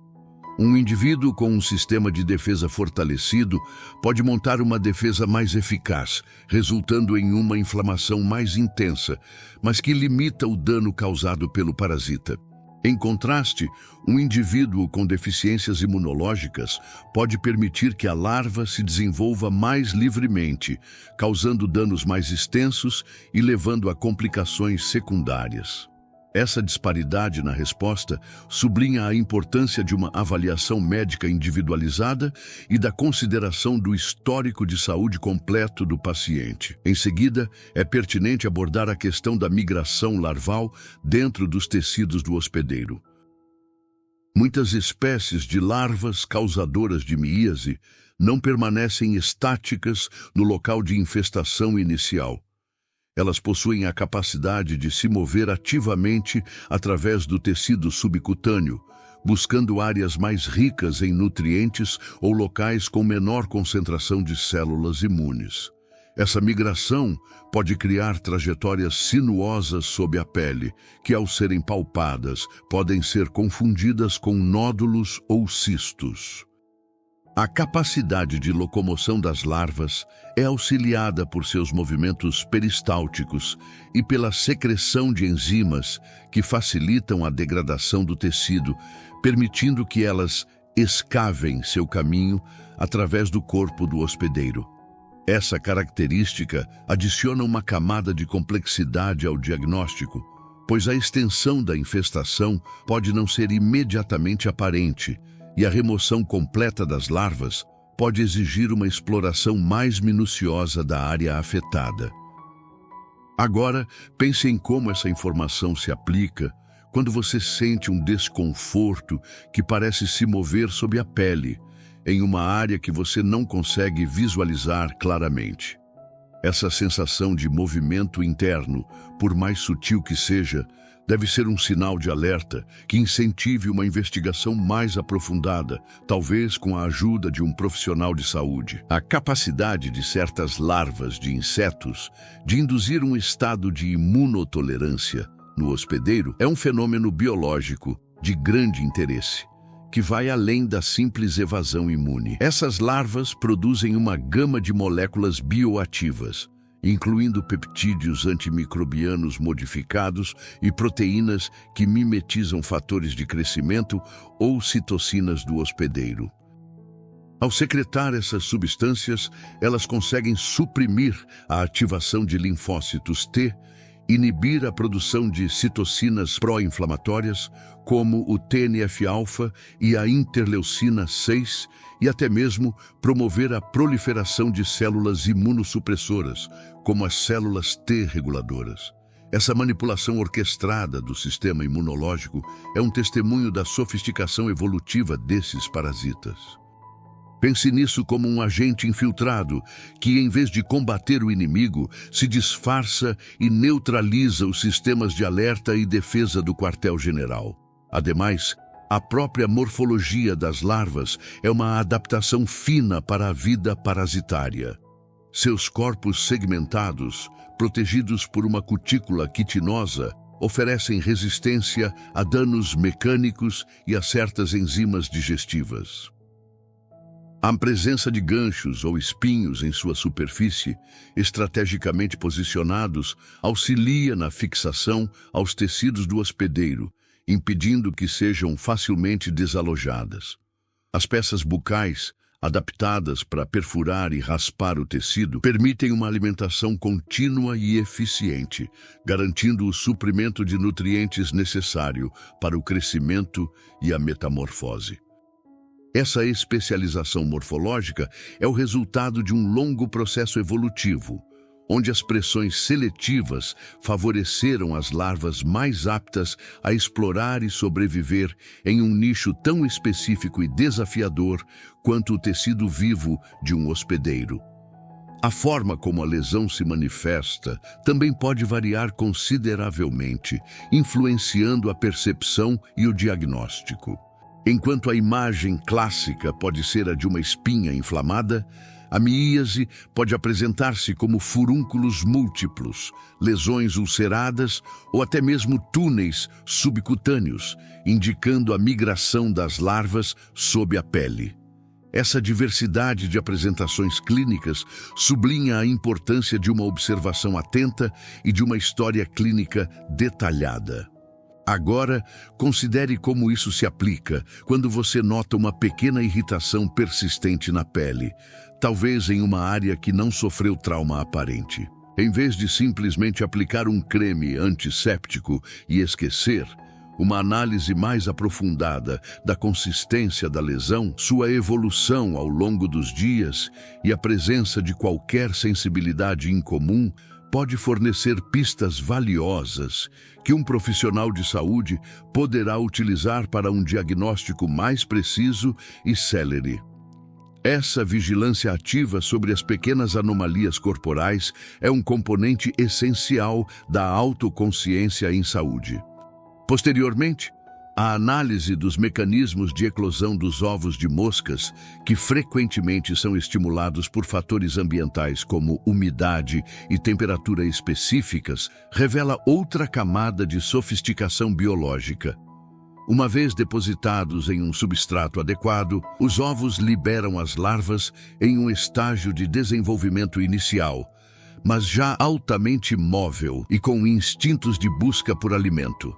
Um indivíduo com um sistema de defesa fortalecido pode montar uma defesa mais eficaz, resultando em uma inflamação mais intensa, mas que limita o dano causado pelo parasita. Em contraste, um indivíduo com deficiências imunológicas pode permitir que a larva se desenvolva mais livremente, causando danos mais extensos e levando a complicações secundárias. Essa disparidade na resposta sublinha a importância de uma avaliação médica individualizada e da consideração do histórico de saúde completo do paciente. Em seguida, é pertinente abordar a questão da migração larval dentro dos tecidos do hospedeiro. Muitas espécies de larvas causadoras de miíase não permanecem estáticas no local de infestação inicial. Elas possuem a capacidade de se mover ativamente através do tecido subcutâneo, buscando áreas mais ricas em nutrientes ou locais com menor concentração de células imunes. Essa migração pode criar trajetórias sinuosas sob a pele, que, ao serem palpadas, podem ser confundidas com nódulos ou cistos. A capacidade de locomoção das larvas é auxiliada por seus movimentos peristálticos e pela secreção de enzimas que facilitam a degradação do tecido, permitindo que elas escavem seu caminho através do corpo do hospedeiro. Essa característica adiciona uma camada de complexidade ao diagnóstico, pois a extensão da infestação pode não ser imediatamente aparente, e a remoção completa das larvas pode exigir uma exploração mais minuciosa da área afetada. Agora, pense em como essa informação se aplica quando você sente um desconforto que parece se mover sob a pele, em uma área que você não consegue visualizar claramente. Essa sensação de movimento interno, por mais sutil que seja, deve ser um sinal de alerta que incentive uma investigação mais aprofundada, talvez com a ajuda de um profissional de saúde. A capacidade de certas larvas de insetos de induzir um estado de imunotolerância no hospedeiro é um fenômeno biológico de grande interesse, que vai além da simples evasão imune. Essas larvas produzem uma gama de moléculas bioativas, incluindo peptídeos antimicrobianos modificados e proteínas que mimetizam fatores de crescimento ou citocinas do hospedeiro. Ao secretar essas substâncias, elas conseguem suprimir a ativação de linfócitos T, inibir a produção de citocinas pró-inflamatórias, como o TNF-alfa e a interleucina 6, e até mesmo promover a proliferação de células imunossupressoras, como as células T reguladoras. Essa manipulação orquestrada do sistema imunológico é um testemunho da sofisticação evolutiva desses parasitas. Pense nisso como um agente infiltrado que, em vez de combater o inimigo, se disfarça e neutraliza os sistemas de alerta e defesa do quartel-general. Ademais, a própria morfologia das larvas é uma adaptação fina para a vida parasitária. Seus corpos segmentados, protegidos por uma cutícula quitinosa, oferecem resistência a danos mecânicos e a certas enzimas digestivas. A presença de ganchos ou espinhos em sua superfície, estrategicamente posicionados, auxilia na fixação aos tecidos do hospedeiro, impedindo que sejam facilmente desalojadas. As peças bucais, adaptadas para perfurar e raspar o tecido, permitem uma alimentação contínua e eficiente, garantindo o suprimento de nutrientes necessário para o crescimento e a metamorfose. Essa especialização morfológica é o resultado de um longo processo evolutivo, onde as pressões seletivas favoreceram as larvas mais aptas a explorar e sobreviver em um nicho tão específico e desafiador quanto o tecido vivo de um hospedeiro. A forma como a lesão se manifesta também pode variar consideravelmente, influenciando a percepção e o diagnóstico. Enquanto a imagem clássica pode ser a de uma espinha inflamada, a miíase pode apresentar-se como furúnculos múltiplos, lesões ulceradas ou até mesmo túneis subcutâneos, indicando a migração das larvas sob a pele. Essa diversidade de apresentações clínicas sublinha a importância de uma observação atenta e de uma história clínica detalhada. Agora, considere como isso se aplica quando você nota uma pequena irritação persistente na pele, talvez em uma área que não sofreu trauma aparente. Em vez de simplesmente aplicar um creme antisséptico e esquecer, uma análise mais aprofundada da consistência da lesão, sua evolução ao longo dos dias e a presença de qualquer sensibilidade incomum pode fornecer pistas valiosas que um profissional de saúde poderá utilizar para um diagnóstico mais preciso e célere. Essa vigilância ativa sobre as pequenas anomalias corporais é um componente essencial da autoconsciência em saúde. Posteriormente, a análise dos mecanismos de eclosão dos ovos de moscas, que frequentemente são estimulados por fatores ambientais como umidade e temperatura específicas, revela outra camada de sofisticação biológica. Uma vez depositados em um substrato adequado, os ovos liberam as larvas em um estágio de desenvolvimento inicial, mas já altamente móvel e com instintos de busca por alimento.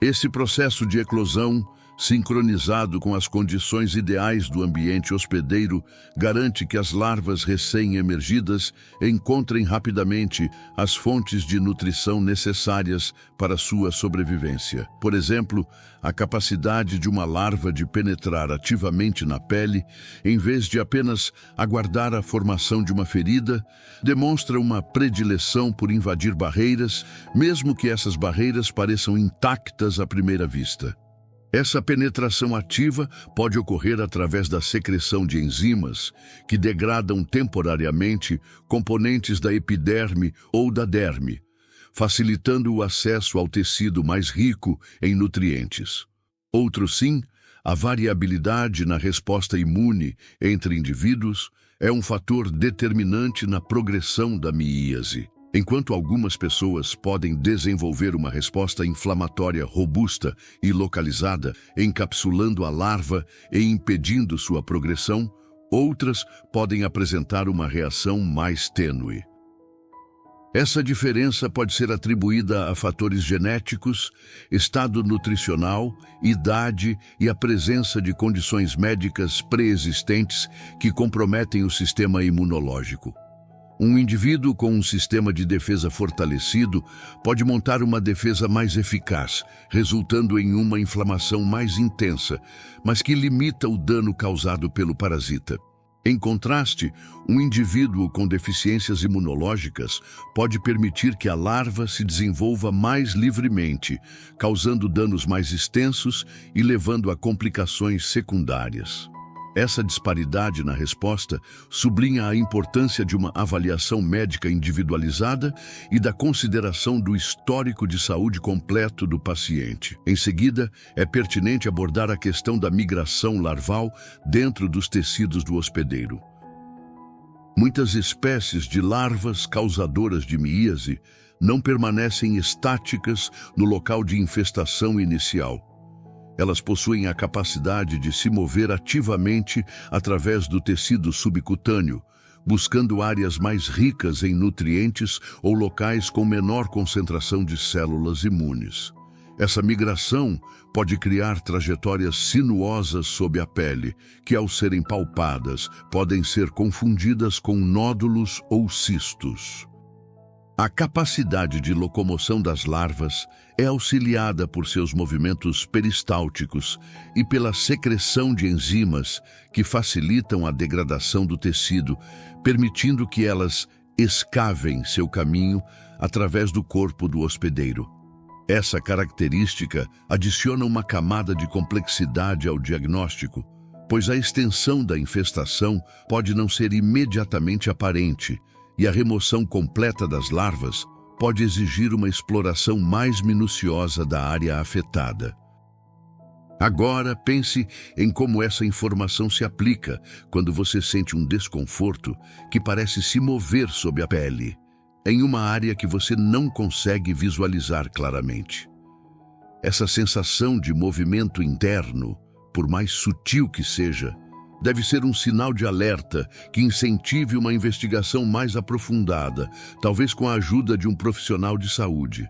Esse processo de eclosão, sincronizado com as condições ideais do ambiente hospedeiro, garante que as larvas recém-emergidas encontrem rapidamente as fontes de nutrição necessárias para sua sobrevivência. Por exemplo, a capacidade de uma larva de penetrar ativamente na pele, em vez de apenas aguardar a formação de uma ferida, demonstra uma predileção por invadir barreiras, mesmo que essas barreiras pareçam intactas à primeira vista. Essa penetração ativa pode ocorrer através da secreção de enzimas que degradam temporariamente componentes da epiderme ou da derme, facilitando o acesso ao tecido mais rico em nutrientes. Outro sim, a variabilidade na resposta imune entre indivíduos é um fator determinante na progressão da miíase. Enquanto algumas pessoas podem desenvolver uma resposta inflamatória robusta e localizada, encapsulando a larva e impedindo sua progressão, outras podem apresentar uma reação mais tênue. Essa diferença pode ser atribuída a fatores genéticos, estado nutricional, idade e a presença de condições médicas pré-existentes que comprometem o sistema imunológico. Um indivíduo com um sistema de defesa fortalecido pode montar uma defesa mais eficaz, resultando em uma inflamação mais intensa, mas que limita o dano causado pelo parasita. Em contraste, um indivíduo com deficiências imunológicas pode permitir que a larva se desenvolva mais livremente, causando danos mais extensos e levando a complicações secundárias. Essa disparidade na resposta sublinha a importância de uma avaliação médica individualizada e da consideração do histórico de saúde completo do paciente. Em seguida, é pertinente abordar a questão da migração larval dentro dos tecidos do hospedeiro. Muitas espécies de larvas causadoras de miíase não permanecem estáticas no local de infestação inicial. Elas possuem a capacidade de se mover ativamente através do tecido subcutâneo, buscando áreas mais ricas em nutrientes ou locais com menor concentração de células imunes. Essa migração pode criar trajetórias sinuosas sob a pele, que, ao serem palpadas, podem ser confundidas com nódulos ou cistos. A capacidade de locomoção das larvas é auxiliada por seus movimentos peristálticos e pela secreção de enzimas que facilitam a degradação do tecido, permitindo que elas escavem seu caminho através do corpo do hospedeiro. Essa característica adiciona uma camada de complexidade ao diagnóstico, pois a extensão da infestação pode não ser imediatamente aparente, e a remoção completa das larvas pode exigir uma exploração mais minuciosa da área afetada. Agora, pense em como essa informação se aplica quando você sente um desconforto que parece se mover sob a pele, em uma área que você não consegue visualizar claramente. Essa sensação de movimento interno, por mais sutil que seja, deve ser um sinal de alerta que incentive uma investigação mais aprofundada, talvez com a ajuda de um profissional de saúde.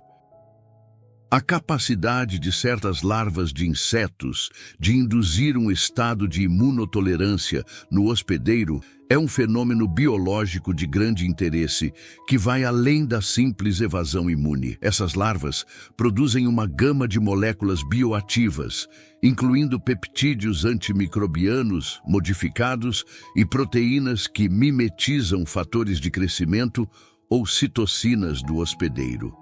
A capacidade de certas larvas de insetos de induzir um estado de imunotolerância no hospedeiro é um fenômeno biológico de grande interesse que vai além da simples evasão imune. Essas larvas produzem uma gama de moléculas bioativas, incluindo peptídeos antimicrobianos modificados e proteínas que mimetizam fatores de crescimento ou citocinas do hospedeiro.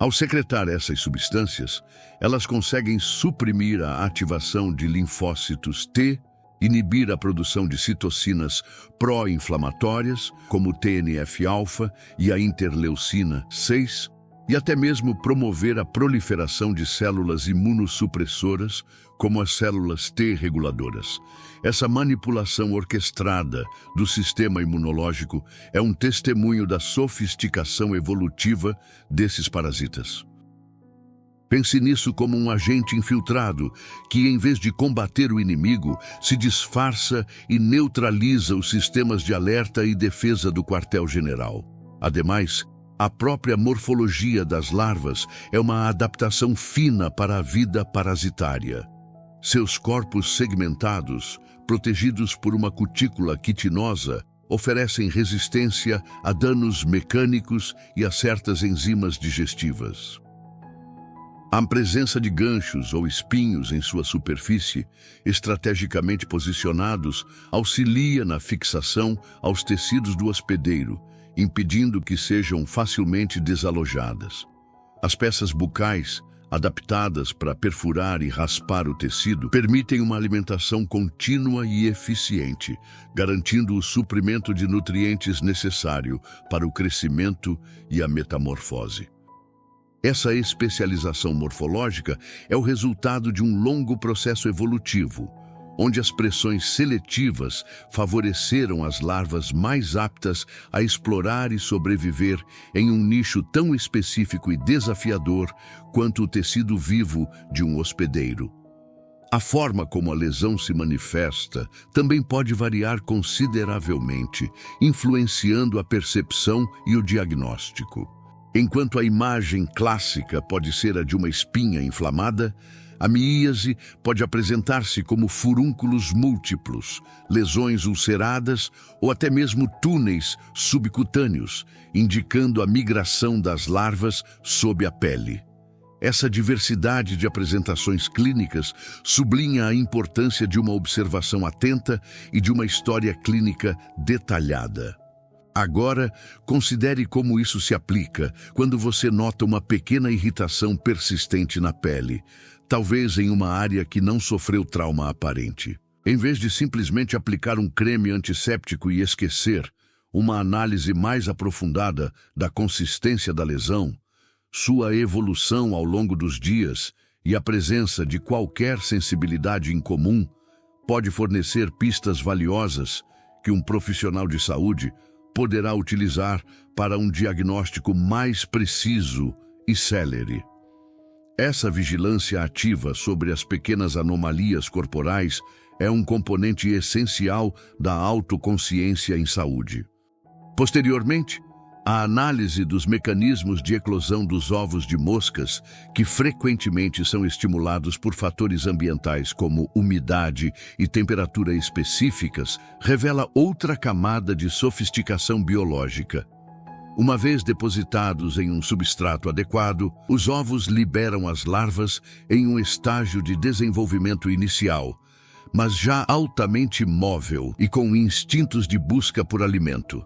Ao secretar essas substâncias, elas conseguem suprimir a ativação de linfócitos T, inibir a produção de citocinas pró-inflamatórias, como o TNF-alfa e a interleucina 6, e até mesmo promover a proliferação de células imunossupressoras, como as células T reguladoras. Essa manipulação orquestrada do sistema imunológico é um testemunho da sofisticação evolutiva desses parasitas. Pense nisso como um agente infiltrado que, em vez de combater o inimigo, se disfarça e neutraliza os sistemas de alerta e defesa do quartel-general. Ademais, a própria morfologia das larvas é uma adaptação fina para a vida parasitária. Seus corpos segmentados, protegidos por uma cutícula quitinosa, oferecem resistência a danos mecânicos e a certas enzimas digestivas. A presença de ganchos ou espinhos em sua superfície, estrategicamente posicionados, auxilia na fixação aos tecidos do hospedeiro, impedindo que sejam facilmente desalojadas. As peças bucais, adaptadas para perfurar e raspar o tecido, permitem uma alimentação contínua e eficiente, garantindo o suprimento de nutrientes necessário para o crescimento e a metamorfose. Essa especialização morfológica é o resultado de um longo processo evolutivo, onde as pressões seletivas favoreceram as larvas mais aptas a explorar e sobreviver em um nicho tão específico e desafiador quanto o tecido vivo de um hospedeiro. A forma como a lesão se manifesta também pode variar consideravelmente, influenciando a percepção e o diagnóstico. Enquanto a imagem clássica pode ser a de uma espinha inflamada, a miíase pode apresentar-se como furúnculos múltiplos, lesões ulceradas ou até mesmo túneis subcutâneos, indicando a migração das larvas sob a pele. Essa diversidade de apresentações clínicas sublinha a importância de uma observação atenta e de uma história clínica detalhada. Agora, considere como isso se aplica quando você nota uma pequena irritação persistente na pele, talvez em uma área que não sofreu trauma aparente. Em vez de simplesmente aplicar um creme antisséptico e esquecer, uma análise mais aprofundada da consistência da lesão, sua evolução ao longo dos dias e a presença de qualquer sensibilidade incomum pode fornecer pistas valiosas que um profissional de saúde poderá utilizar para um diagnóstico mais preciso e célere. Essa vigilância ativa sobre as pequenas anomalias corporais é um componente essencial da autoconsciência em saúde. Posteriormente, a análise dos mecanismos de eclosão dos ovos de moscas, que frequentemente são estimulados por fatores ambientais como umidade e temperatura específicas, revela outra camada de sofisticação biológica. Uma vez depositados em um substrato adequado, os ovos liberam as larvas em um estágio de desenvolvimento inicial, mas já altamente móvel e com instintos de busca por alimento.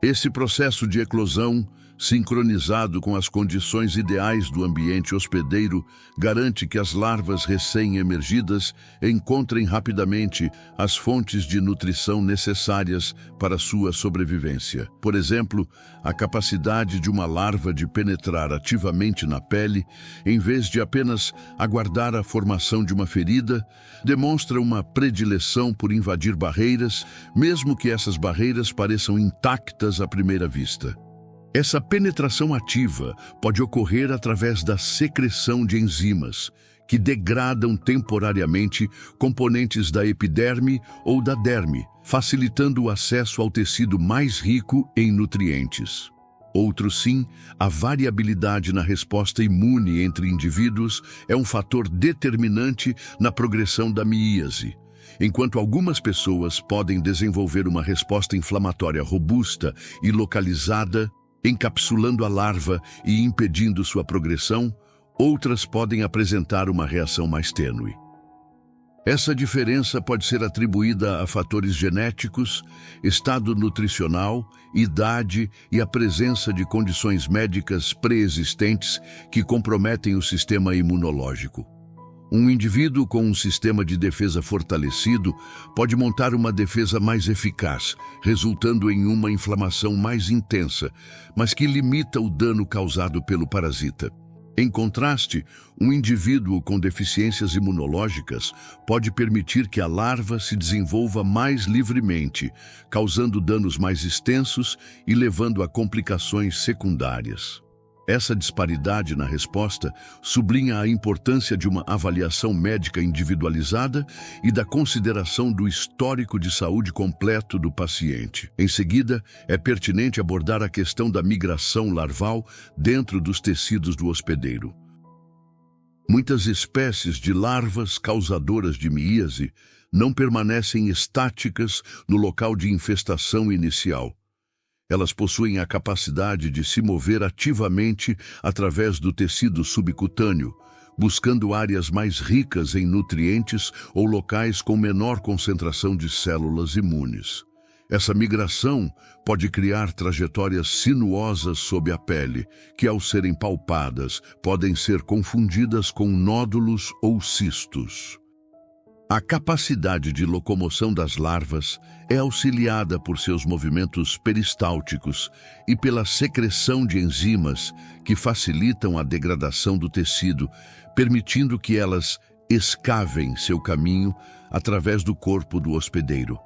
Esse processo de eclosão, sincronizado com as condições ideais do ambiente hospedeiro, garante que as larvas recém-emergidas encontrem rapidamente as fontes de nutrição necessárias para sua sobrevivência. Por exemplo, a capacidade de uma larva de penetrar ativamente na pele, em vez de apenas aguardar a formação de uma ferida, demonstra uma predileção por invadir barreiras, mesmo que essas barreiras pareçam intactas à primeira vista. Essa penetração ativa pode ocorrer através da secreção de enzimas, que degradam temporariamente componentes da epiderme ou da derme, facilitando o acesso ao tecido mais rico em nutrientes. Outro sim, a variabilidade na resposta imune entre indivíduos é um fator determinante na progressão da miíase. Enquanto algumas pessoas podem desenvolver uma resposta inflamatória robusta e localizada, encapsulando a larva e impedindo sua progressão, outras podem apresentar uma reação mais tênue. Essa diferença pode ser atribuída a fatores genéticos, estado nutricional, idade e a presença de condições médicas pré-existentes que comprometem o sistema imunológico. Um indivíduo com um sistema de defesa fortalecido pode montar uma defesa mais eficaz, resultando em uma inflamação mais intensa, mas que limita o dano causado pelo parasita. Em contraste, um indivíduo com deficiências imunológicas pode permitir que a larva se desenvolva mais livremente, causando danos mais extensos e levando a complicações secundárias. Essa disparidade na resposta sublinha a importância de uma avaliação médica individualizada e da consideração do histórico de saúde completo do paciente. Em seguida, é pertinente abordar a questão da migração larval dentro dos tecidos do hospedeiro. Muitas espécies de larvas causadoras de miíase não permanecem estáticas no local de infestação inicial. Elas possuem a capacidade de se mover ativamente através do tecido subcutâneo, buscando áreas mais ricas em nutrientes ou locais com menor concentração de células imunes. Essa migração pode criar trajetórias sinuosas sob a pele, que, ao serem palpadas, podem ser confundidas com nódulos ou cistos. A capacidade de locomoção das larvas é auxiliada por seus movimentos peristálticos e pela secreção de enzimas que facilitam a degradação do tecido, permitindo que elas escavem seu caminho através do corpo do hospedeiro.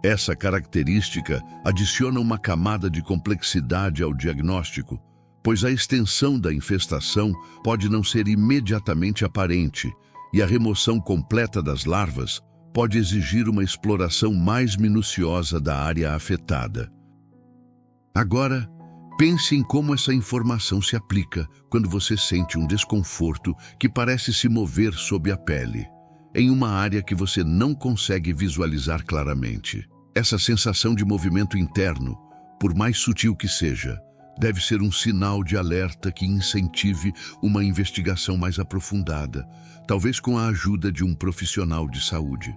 Essa característica adiciona uma camada de complexidade ao diagnóstico, pois a extensão da infestação pode não ser imediatamente aparente, e a remoção completa das larvas pode exigir uma exploração mais minuciosa da área afetada. Agora, pense em como essa informação se aplica quando você sente um desconforto que parece se mover sob a pele, em uma área que você não consegue visualizar claramente. Essa sensação de movimento interno, por mais sutil que seja, deve ser um sinal de alerta que incentive uma investigação mais aprofundada, talvez com a ajuda de um profissional de saúde.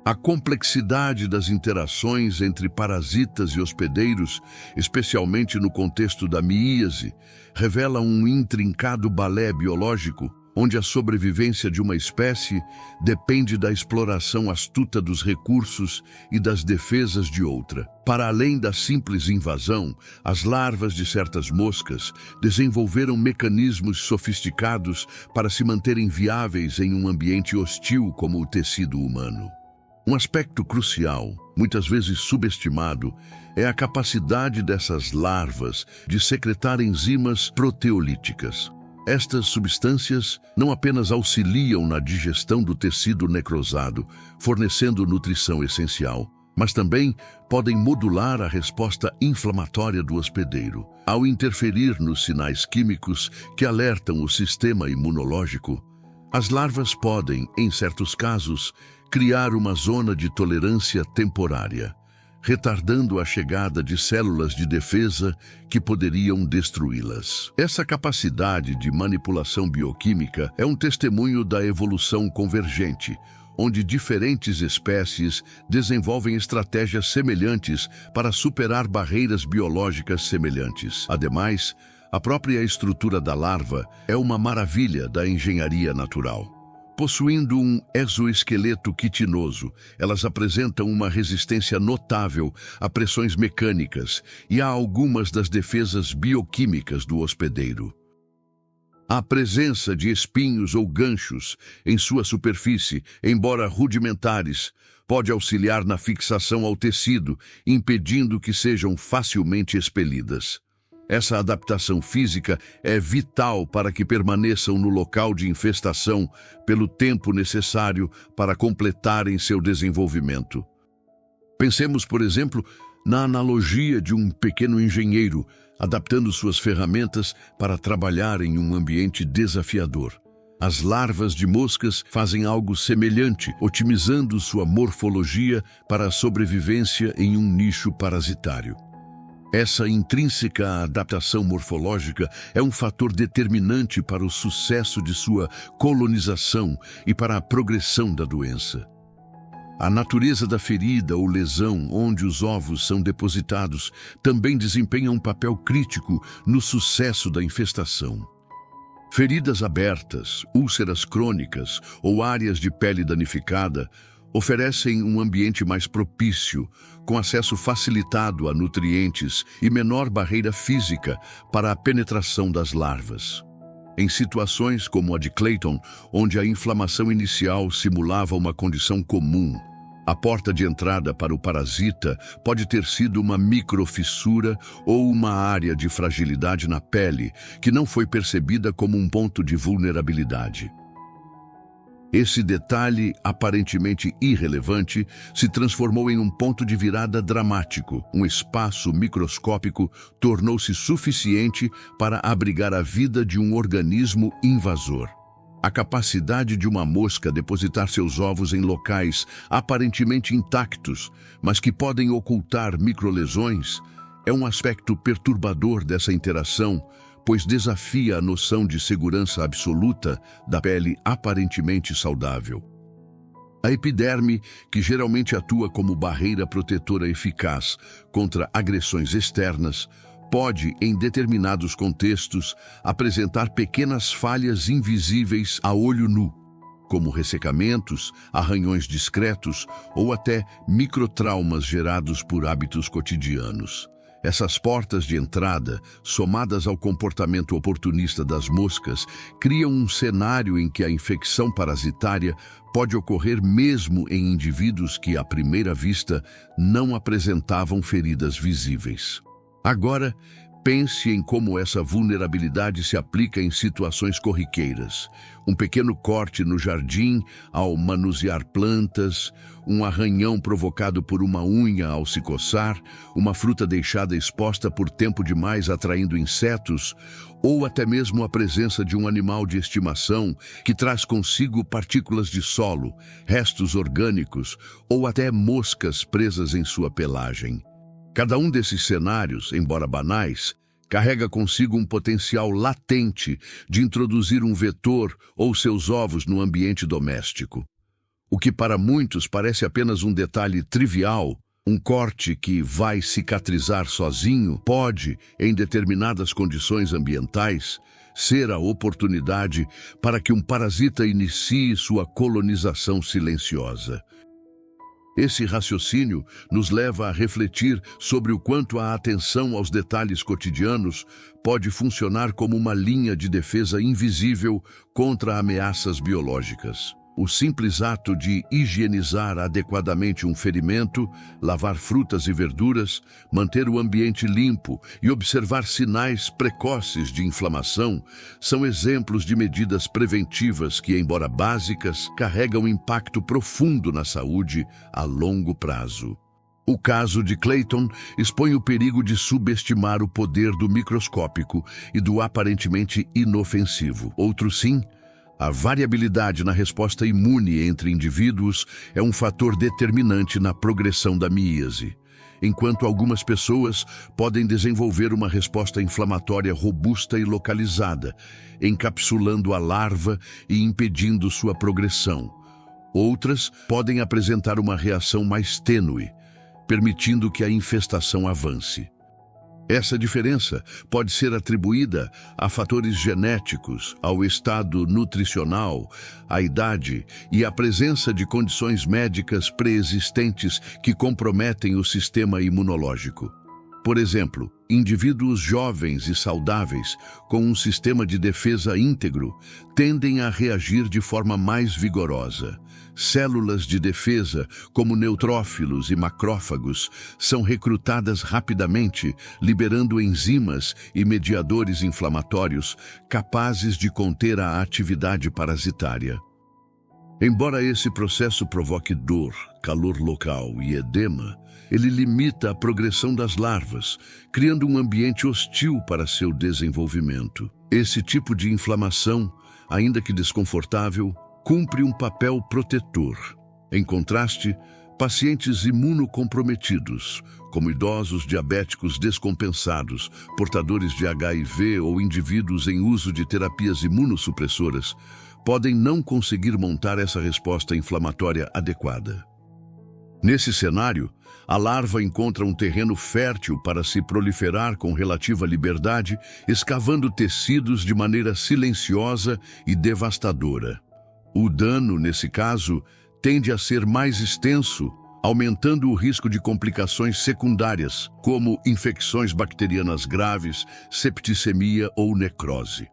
A complexidade das interações entre parasitas e hospedeiros, especialmente no contexto da miíase, revela um intrincado balé biológico onde a sobrevivência de uma espécie depende da exploração astuta dos recursos e das defesas de outra. Para além da simples invasão, as larvas de certas moscas desenvolveram mecanismos sofisticados para se manterem viáveis em um ambiente hostil como o tecido humano. Um aspecto crucial, muitas vezes subestimado, é a capacidade dessas larvas de secretar enzimas proteolíticas. Estas substâncias não apenas auxiliam na digestão do tecido necrosado, fornecendo nutrição essencial, mas também podem modular a resposta inflamatória do hospedeiro. Ao interferir nos sinais químicos que alertam o sistema imunológico, as larvas podem, em certos casos, criar uma zona de tolerância temporária, retardando a chegada de células de defesa que poderiam destruí-las. Essa capacidade de manipulação bioquímica é um testemunho da evolução convergente, onde diferentes espécies desenvolvem estratégias semelhantes para superar barreiras biológicas semelhantes. Ademais, a própria estrutura da larva é uma maravilha da engenharia natural. Possuindo um exoesqueleto quitinoso, elas apresentam uma resistência notável a pressões mecânicas e a algumas das defesas bioquímicas do hospedeiro. A presença de espinhos ou ganchos em sua superfície, embora rudimentares, pode auxiliar na fixação ao tecido, impedindo que sejam facilmente expelidas. Essa adaptação física é vital para que permaneçam no local de infestação pelo tempo necessário para completarem seu desenvolvimento. Pensemos, por exemplo, na analogia de um pequeno engenheiro adaptando suas ferramentas para trabalhar em um ambiente desafiador. As larvas de moscas fazem algo semelhante, otimizando sua morfologia para a sobrevivência em um nicho parasitário. Essa intrínseca adaptação morfológica é um fator determinante para o sucesso de sua colonização e para a progressão da doença. A natureza da ferida ou lesão onde os ovos são depositados também desempenha um papel crítico no sucesso da infestação. Feridas abertas, úlceras crônicas ou áreas de pele danificada oferecem um ambiente mais propício, com acesso facilitado a nutrientes e menor barreira física para a penetração das larvas. Em situações como a de Clayton, onde a inflamação inicial simulava uma condição comum, a porta de entrada para o parasita pode ter sido uma microfissura ou uma área de fragilidade na pele que não foi percebida como um ponto de vulnerabilidade. Esse detalhe, aparentemente irrelevante, se transformou em um ponto de virada dramático. Um espaço microscópico tornou-se suficiente para abrigar a vida de um organismo invasor. A capacidade de uma mosca depositar seus ovos em locais aparentemente intactos, mas que podem ocultar microlesões, é um aspecto perturbador dessa interação, pois desafia a noção de segurança absoluta da pele aparentemente saudável. A epiderme, que geralmente atua como barreira protetora eficaz contra agressões externas, pode, em determinados contextos, apresentar pequenas falhas invisíveis a olho nu, como ressecamentos, arranhões discretos ou até microtraumas gerados por hábitos cotidianos. Essas portas de entrada, somadas ao comportamento oportunista das moscas, criam um cenário em que a infecção parasitária pode ocorrer mesmo em indivíduos que, à primeira vista, não apresentavam feridas visíveis. Agora, pense em como essa vulnerabilidade se aplica em situações corriqueiras. Um pequeno corte no jardim ao manusear plantas, um arranhão provocado por uma unha ao se coçar, uma fruta deixada exposta por tempo demais atraindo insetos, ou até mesmo a presença de um animal de estimação que traz consigo partículas de solo, restos orgânicos ou até moscas presas em sua pelagem. Cada um desses cenários, embora banais, carrega consigo um potencial latente de introduzir um vetor ou seus ovos no ambiente doméstico. O que para muitos parece apenas um detalhe trivial, um corte que vai cicatrizar sozinho, pode, em determinadas condições ambientais, ser a oportunidade para que um parasita inicie sua colonização silenciosa. Esse raciocínio nos leva a refletir sobre o quanto a atenção aos detalhes cotidianos pode funcionar como uma linha de defesa invisível contra ameaças biológicas. O simples ato de higienizar adequadamente um ferimento, lavar frutas e verduras, manter o ambiente limpo e observar sinais precoces de inflamação são exemplos de medidas preventivas que, embora básicas, carregam impacto profundo na saúde a longo prazo. O caso de Clayton expõe o perigo de subestimar o poder do microscópico e do aparentemente inofensivo. Outro sim, a variabilidade na resposta imune entre indivíduos é um fator determinante na progressão da miíase. Enquanto algumas pessoas podem desenvolver uma resposta inflamatória robusta e localizada, encapsulando a larva e impedindo sua progressão, outras podem apresentar uma reação mais tênue, permitindo que a infestação avance. Essa diferença pode ser atribuída a fatores genéticos, ao estado nutricional, à idade e à presença de condições médicas pré-existentes que comprometem o sistema imunológico. Por exemplo, indivíduos jovens e saudáveis, com um sistema de defesa íntegro, tendem a reagir de forma mais vigorosa. Células de defesa, como neutrófilos e macrófagos, são recrutadas rapidamente, liberando enzimas e mediadores inflamatórios capazes de conter a atividade parasitária. Embora esse processo provoque dor, calor local e edema, ele limita a progressão das larvas, criando um ambiente hostil para seu desenvolvimento. Esse tipo de inflamação, ainda que desconfortável, cumpre um papel protetor. Em contraste, pacientes imunocomprometidos, como idosos diabéticos descompensados, portadores de HIV ou indivíduos em uso de terapias imunossupressoras, podem não conseguir montar essa resposta inflamatória adequada. Nesse cenário, a larva encontra um terreno fértil para se proliferar com relativa liberdade, escavando tecidos de maneira silenciosa e devastadora. O dano, nesse caso, tende a ser mais extenso, aumentando o risco de complicações secundárias, como infecções bacterianas graves, septicemia ou necrose.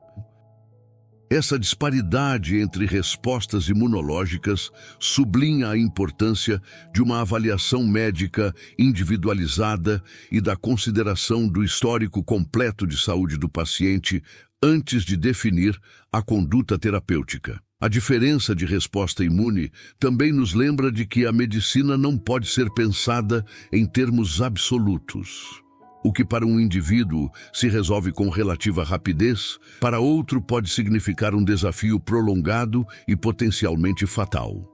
Essa disparidade entre respostas imunológicas sublinha a importância de uma avaliação médica individualizada e da consideração do histórico completo de saúde do paciente antes de definir a conduta terapêutica. A diferença de resposta imune também nos lembra de que a medicina não pode ser pensada em termos absolutos. O que para um indivíduo se resolve com relativa rapidez, para outro pode significar um desafio prolongado e potencialmente fatal.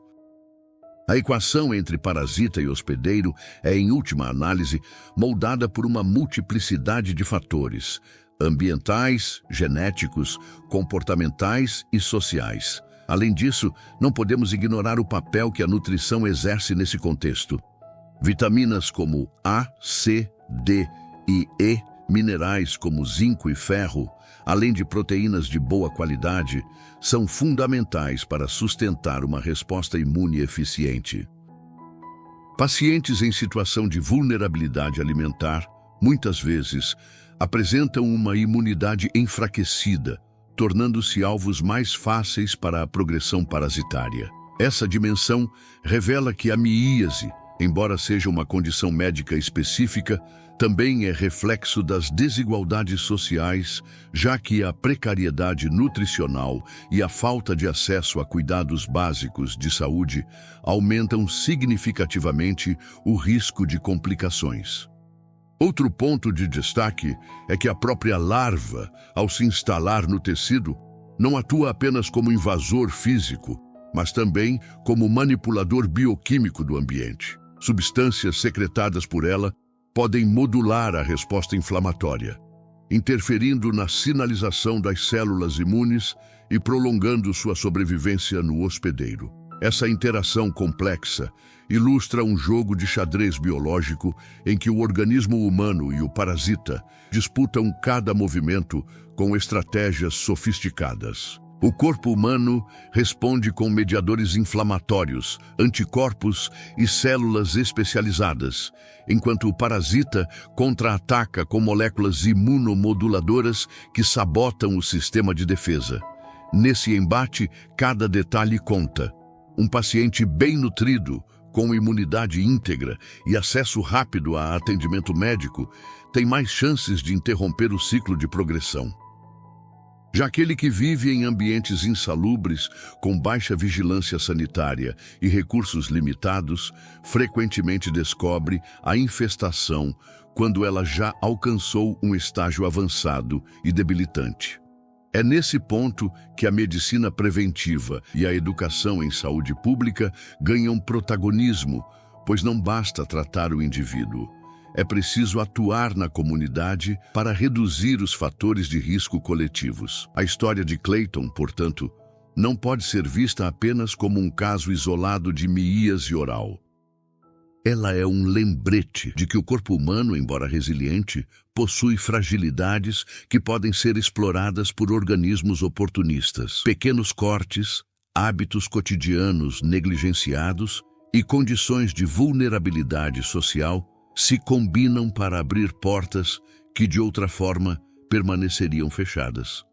A equação entre parasita e hospedeiro é, em última análise, moldada por uma multiplicidade de fatores, ambientais, genéticos, comportamentais e sociais. Além disso, não podemos ignorar o papel que a nutrição exerce nesse contexto. Vitaminas como A, C, D e E, minerais como zinco e ferro, além de proteínas de boa qualidade, são fundamentais para sustentar uma resposta imune eficiente. Pacientes em situação de vulnerabilidade alimentar, muitas vezes, apresentam uma imunidade enfraquecida, tornando-se alvos mais fáceis para a progressão parasitária. Essa dimensão revela que a miíase, embora seja uma condição médica específica, também é reflexo das desigualdades sociais, já que a precariedade nutricional e a falta de acesso a cuidados básicos de saúde aumentam significativamente o risco de complicações. Outro ponto de destaque é que a própria larva, ao se instalar no tecido, não atua apenas como invasor físico, mas também como manipulador bioquímico do ambiente. Substâncias secretadas por ela podem modular a resposta inflamatória. interferindo na sinalização das células imunes e prolongando sua sobrevivência no hospedeiro. Essa interação complexa ilustra um jogo de xadrez biológico em que o organismo humano e o parasita disputam cada movimento com estratégias sofisticadas. O corpo humano responde com mediadores inflamatórios, anticorpos e células especializadas, enquanto o parasita contra-ataca com moléculas imunomoduladoras que sabotam o sistema de defesa. Nesse embate, cada detalhe conta. Um paciente bem nutrido, com imunidade íntegra e acesso rápido a atendimento médico, tem mais chances de interromper o ciclo de progressão. Já aquele que vive em ambientes insalubres, com baixa vigilância sanitária e recursos limitados, frequentemente descobre a infestação quando ela já alcançou um estágio avançado e debilitante. É nesse ponto que a medicina preventiva e a educação em saúde pública ganham protagonismo, pois não basta tratar o indivíduo. É preciso atuar na comunidade para reduzir os fatores de risco coletivos. A história de Clayton, portanto, não pode ser vista apenas como um caso isolado de miíase oral. Ela é um lembrete de que o corpo humano, embora resiliente, possui fragilidades que podem ser exploradas por organismos oportunistas. Pequenos cortes, hábitos cotidianos negligenciados e condições de vulnerabilidade social se combinam para abrir portas que, de outra forma, permaneceriam fechadas.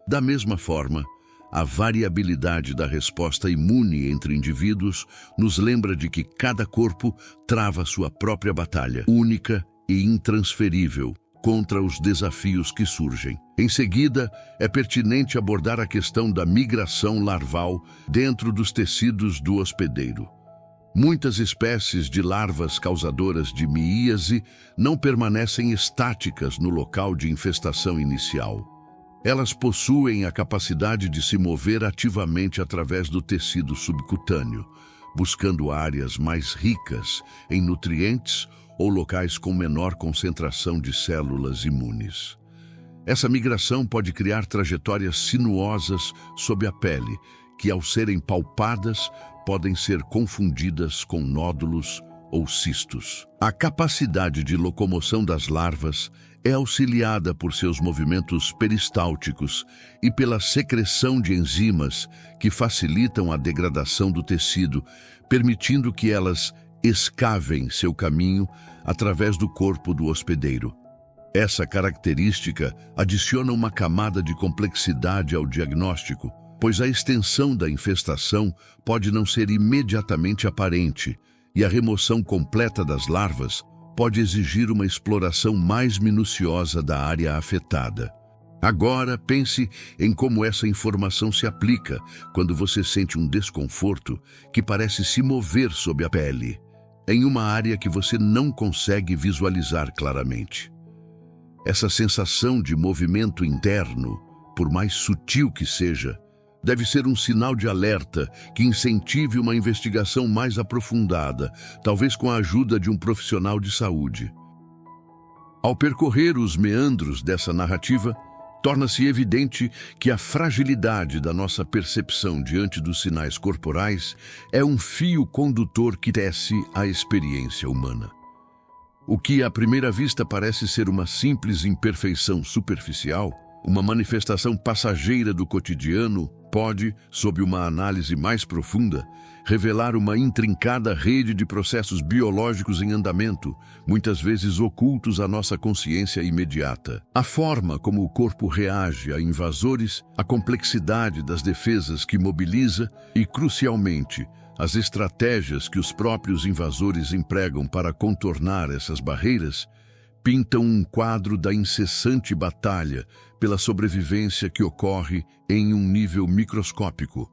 Da mesma forma, a variabilidade da resposta imune entre indivíduos nos lembra de que cada corpo trava sua própria batalha, única e intransferível, contra os desafios que surgem. Em seguida, é pertinente abordar a questão da migração larval dentro dos tecidos do hospedeiro. Muitas espécies de larvas causadoras de miíase não permanecem estáticas no local de infestação inicial. Elas possuem a capacidade de se mover ativamente através do tecido subcutâneo, buscando áreas mais ricas em nutrientes ou locais com menor concentração de células imunes. Essa migração pode criar trajetórias sinuosas sob a pele, que, ao serem palpadas, podem ser confundidas com nódulos ou cistos. A capacidade de locomoção das larvas é auxiliada por seus movimentos peristálticos e pela secreção de enzimas que facilitam a degradação do tecido, permitindo que elas escavem seu caminho através do corpo do hospedeiro. Essa característica adiciona uma camada de complexidade ao diagnóstico, pois a extensão da infestação pode não ser imediatamente aparente e a remoção completa das larvas pode exigir uma exploração mais minuciosa da área afetada. Agora, pense em como essa informação se aplica quando você sente um desconforto que parece se mover sob a pele, em uma área que você não consegue visualizar claramente. Essa sensação de movimento interno, por mais sutil que seja, deve ser um sinal de alerta que incentive uma investigação mais aprofundada, talvez com a ajuda de um profissional de saúde. Ao percorrer os meandros dessa narrativa, torna-se evidente que a fragilidade da nossa percepção diante dos sinais corporais é um fio condutor que tece a experiência humana. O que à primeira vista parece ser uma simples imperfeição superficial, uma manifestação passageira do cotidiano, pode, sob uma análise mais profunda, revelar uma intrincada rede de processos biológicos em andamento, muitas vezes ocultos à nossa consciência imediata. A forma como o corpo reage a invasores, a complexidade das defesas que mobiliza e, crucialmente, as estratégias que os próprios invasores empregam para contornar essas barreiras, pintam um quadro da incessante batalha pela sobrevivência que ocorre em um nível microscópico,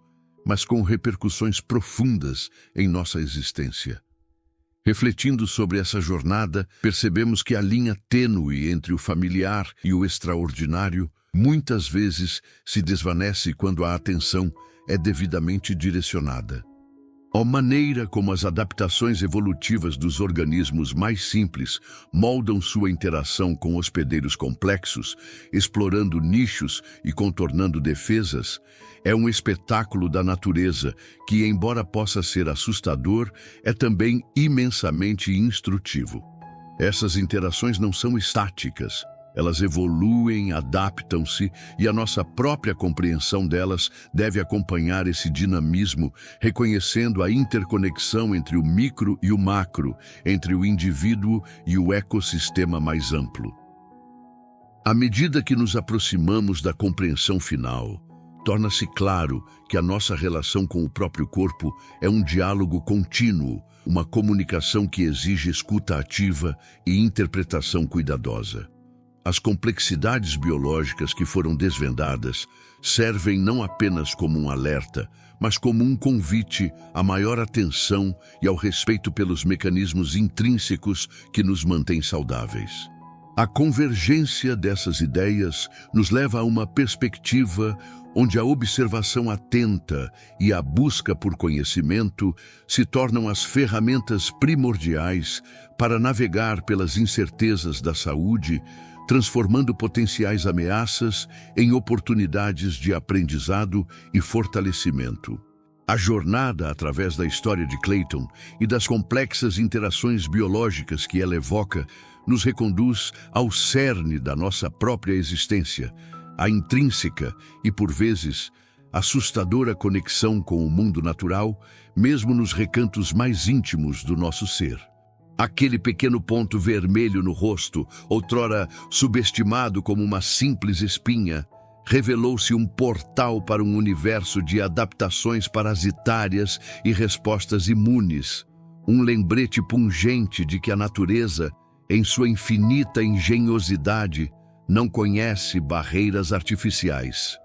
mas com repercussões profundas em nossa existência. Refletindo sobre essa jornada, percebemos que a linha tênue entre o familiar e o extraordinário muitas vezes se desvanece quando a atenção é devidamente direcionada. A maneira como as adaptações evolutivas dos organismos mais simples moldam sua interação com hospedeiros complexos, explorando nichos e contornando defesas, é um espetáculo da natureza que, embora possa ser assustador, é também imensamente instrutivo. Essas interações não são estáticas. Elas evoluem, adaptam-se e a nossa própria compreensão delas deve acompanhar esse dinamismo, reconhecendo a interconexão entre o micro e o macro, entre o indivíduo e o ecossistema mais amplo. À medida que nos aproximamos da compreensão final, torna-se claro que a nossa relação com o próprio corpo é um diálogo contínuo, uma comunicação que exige escuta ativa e interpretação cuidadosa. As complexidades biológicas que foram desvendadas servem não apenas como um alerta, mas como um convite à maior atenção e ao respeito pelos mecanismos intrínsecos que nos mantêm saudáveis. A convergência dessas ideias nos leva a uma perspectiva onde a observação atenta e a busca por conhecimento se tornam as ferramentas primordiais para navegar pelas incertezas da saúde, transformando potenciais ameaças em oportunidades de aprendizado e fortalecimento. A jornada através da história de Clayton e das complexas interações biológicas que ela evoca nos reconduz ao cerne da nossa própria existência, a intrínseca e, por vezes, assustadora conexão com o mundo natural, mesmo nos recantos mais íntimos do nosso ser. Aquele pequeno ponto vermelho no rosto, outrora subestimado como uma simples espinha, revelou-se um portal para um universo de adaptações parasitárias e respostas imunes, um lembrete pungente de que a natureza, em sua infinita engenhosidade, não conhece barreiras artificiais.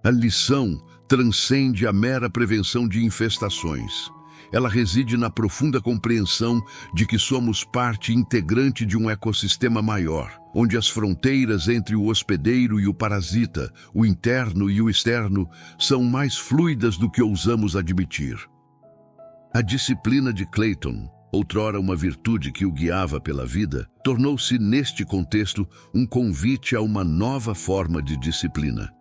A lição transcende a mera prevenção de infestações. Ela reside na profunda compreensão de que somos parte integrante de um ecossistema maior, onde as fronteiras entre o hospedeiro e o parasita, o interno e o externo, são mais fluidas do que ousamos admitir. A disciplina de Clayton, outrora uma virtude que o guiava pela vida, tornou-se neste contexto um convite a uma nova forma de disciplina.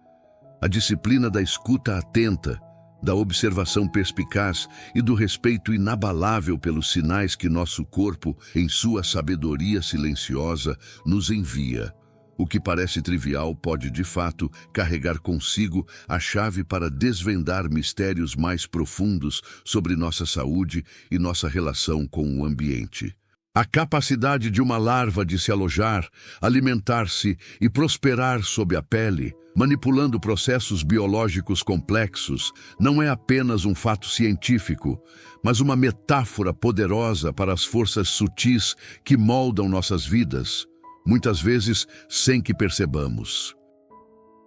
A disciplina da escuta atenta, da observação perspicaz e do respeito inabalável pelos sinais que nosso corpo, em sua sabedoria silenciosa, nos envia. O que parece trivial pode, de fato, carregar consigo a chave para desvendar mistérios mais profundos sobre nossa saúde e nossa relação com o ambiente. A capacidade de uma larva de se alojar, alimentar-se e prosperar sob a pele, manipulando processos biológicos complexos, não é apenas um fato científico, mas uma metáfora poderosa para as forças sutis que moldam nossas vidas, muitas vezes sem que percebamos.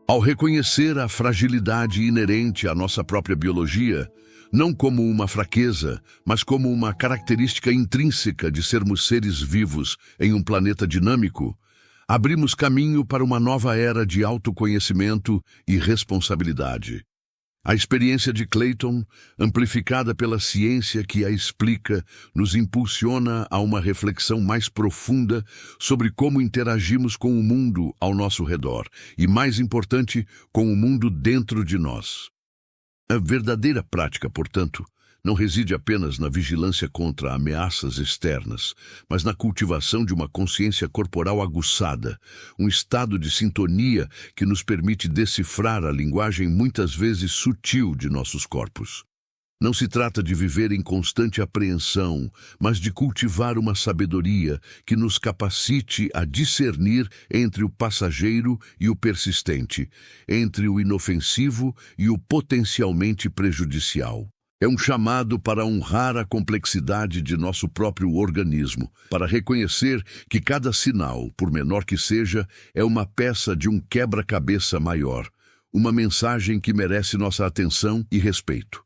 Ao reconhecer a fragilidade inerente à nossa própria biologia, não como uma fraqueza, mas como uma característica intrínseca de sermos seres vivos em um planeta dinâmico, abrimos caminho para uma nova era de autoconhecimento e responsabilidade. A experiência de Clayton, amplificada pela ciência que a explica, nos impulsiona a uma reflexão mais profunda sobre como interagimos com o mundo ao nosso redor e, mais importante, com o mundo dentro de nós. A verdadeira prática, portanto, não reside apenas na vigilância contra ameaças externas, mas na cultivação de uma consciência corporal aguçada, um estado de sintonia que nos permite decifrar a linguagem muitas vezes sutil de nossos corpos. Não se trata de viver em constante apreensão, mas de cultivar uma sabedoria que nos capacite a discernir entre o passageiro e o persistente, entre o inofensivo e o potencialmente prejudicial. É um chamado para honrar a complexidade de nosso próprio organismo, para reconhecer que cada sinal, por menor que seja, é uma peça de um quebra-cabeça maior, uma mensagem que merece nossa atenção e respeito.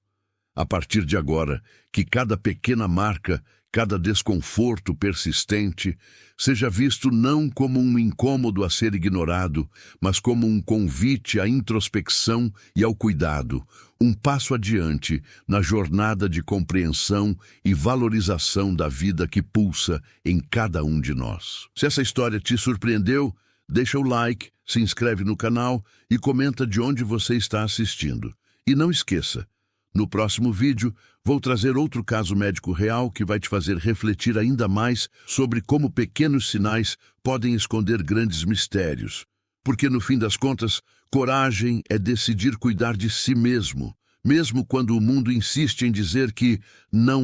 A partir de agora, que cada pequena marca, cada desconforto persistente, seja visto não como um incômodo a ser ignorado, mas como um convite à introspecção e ao cuidado, um passo adiante na jornada de compreensão e valorização da vida que pulsa em cada um de nós. Se essa história te surpreendeu, deixa o like, se inscreve no canal e comenta de onde você está assistindo. E não esqueça, no próximo vídeo, vou trazer outro caso médico real que vai te fazer refletir ainda mais sobre como pequenos sinais podem esconder grandes mistérios. Porque, no fim das contas, coragem é decidir cuidar de si mesmo, mesmo quando o mundo insiste em dizer que não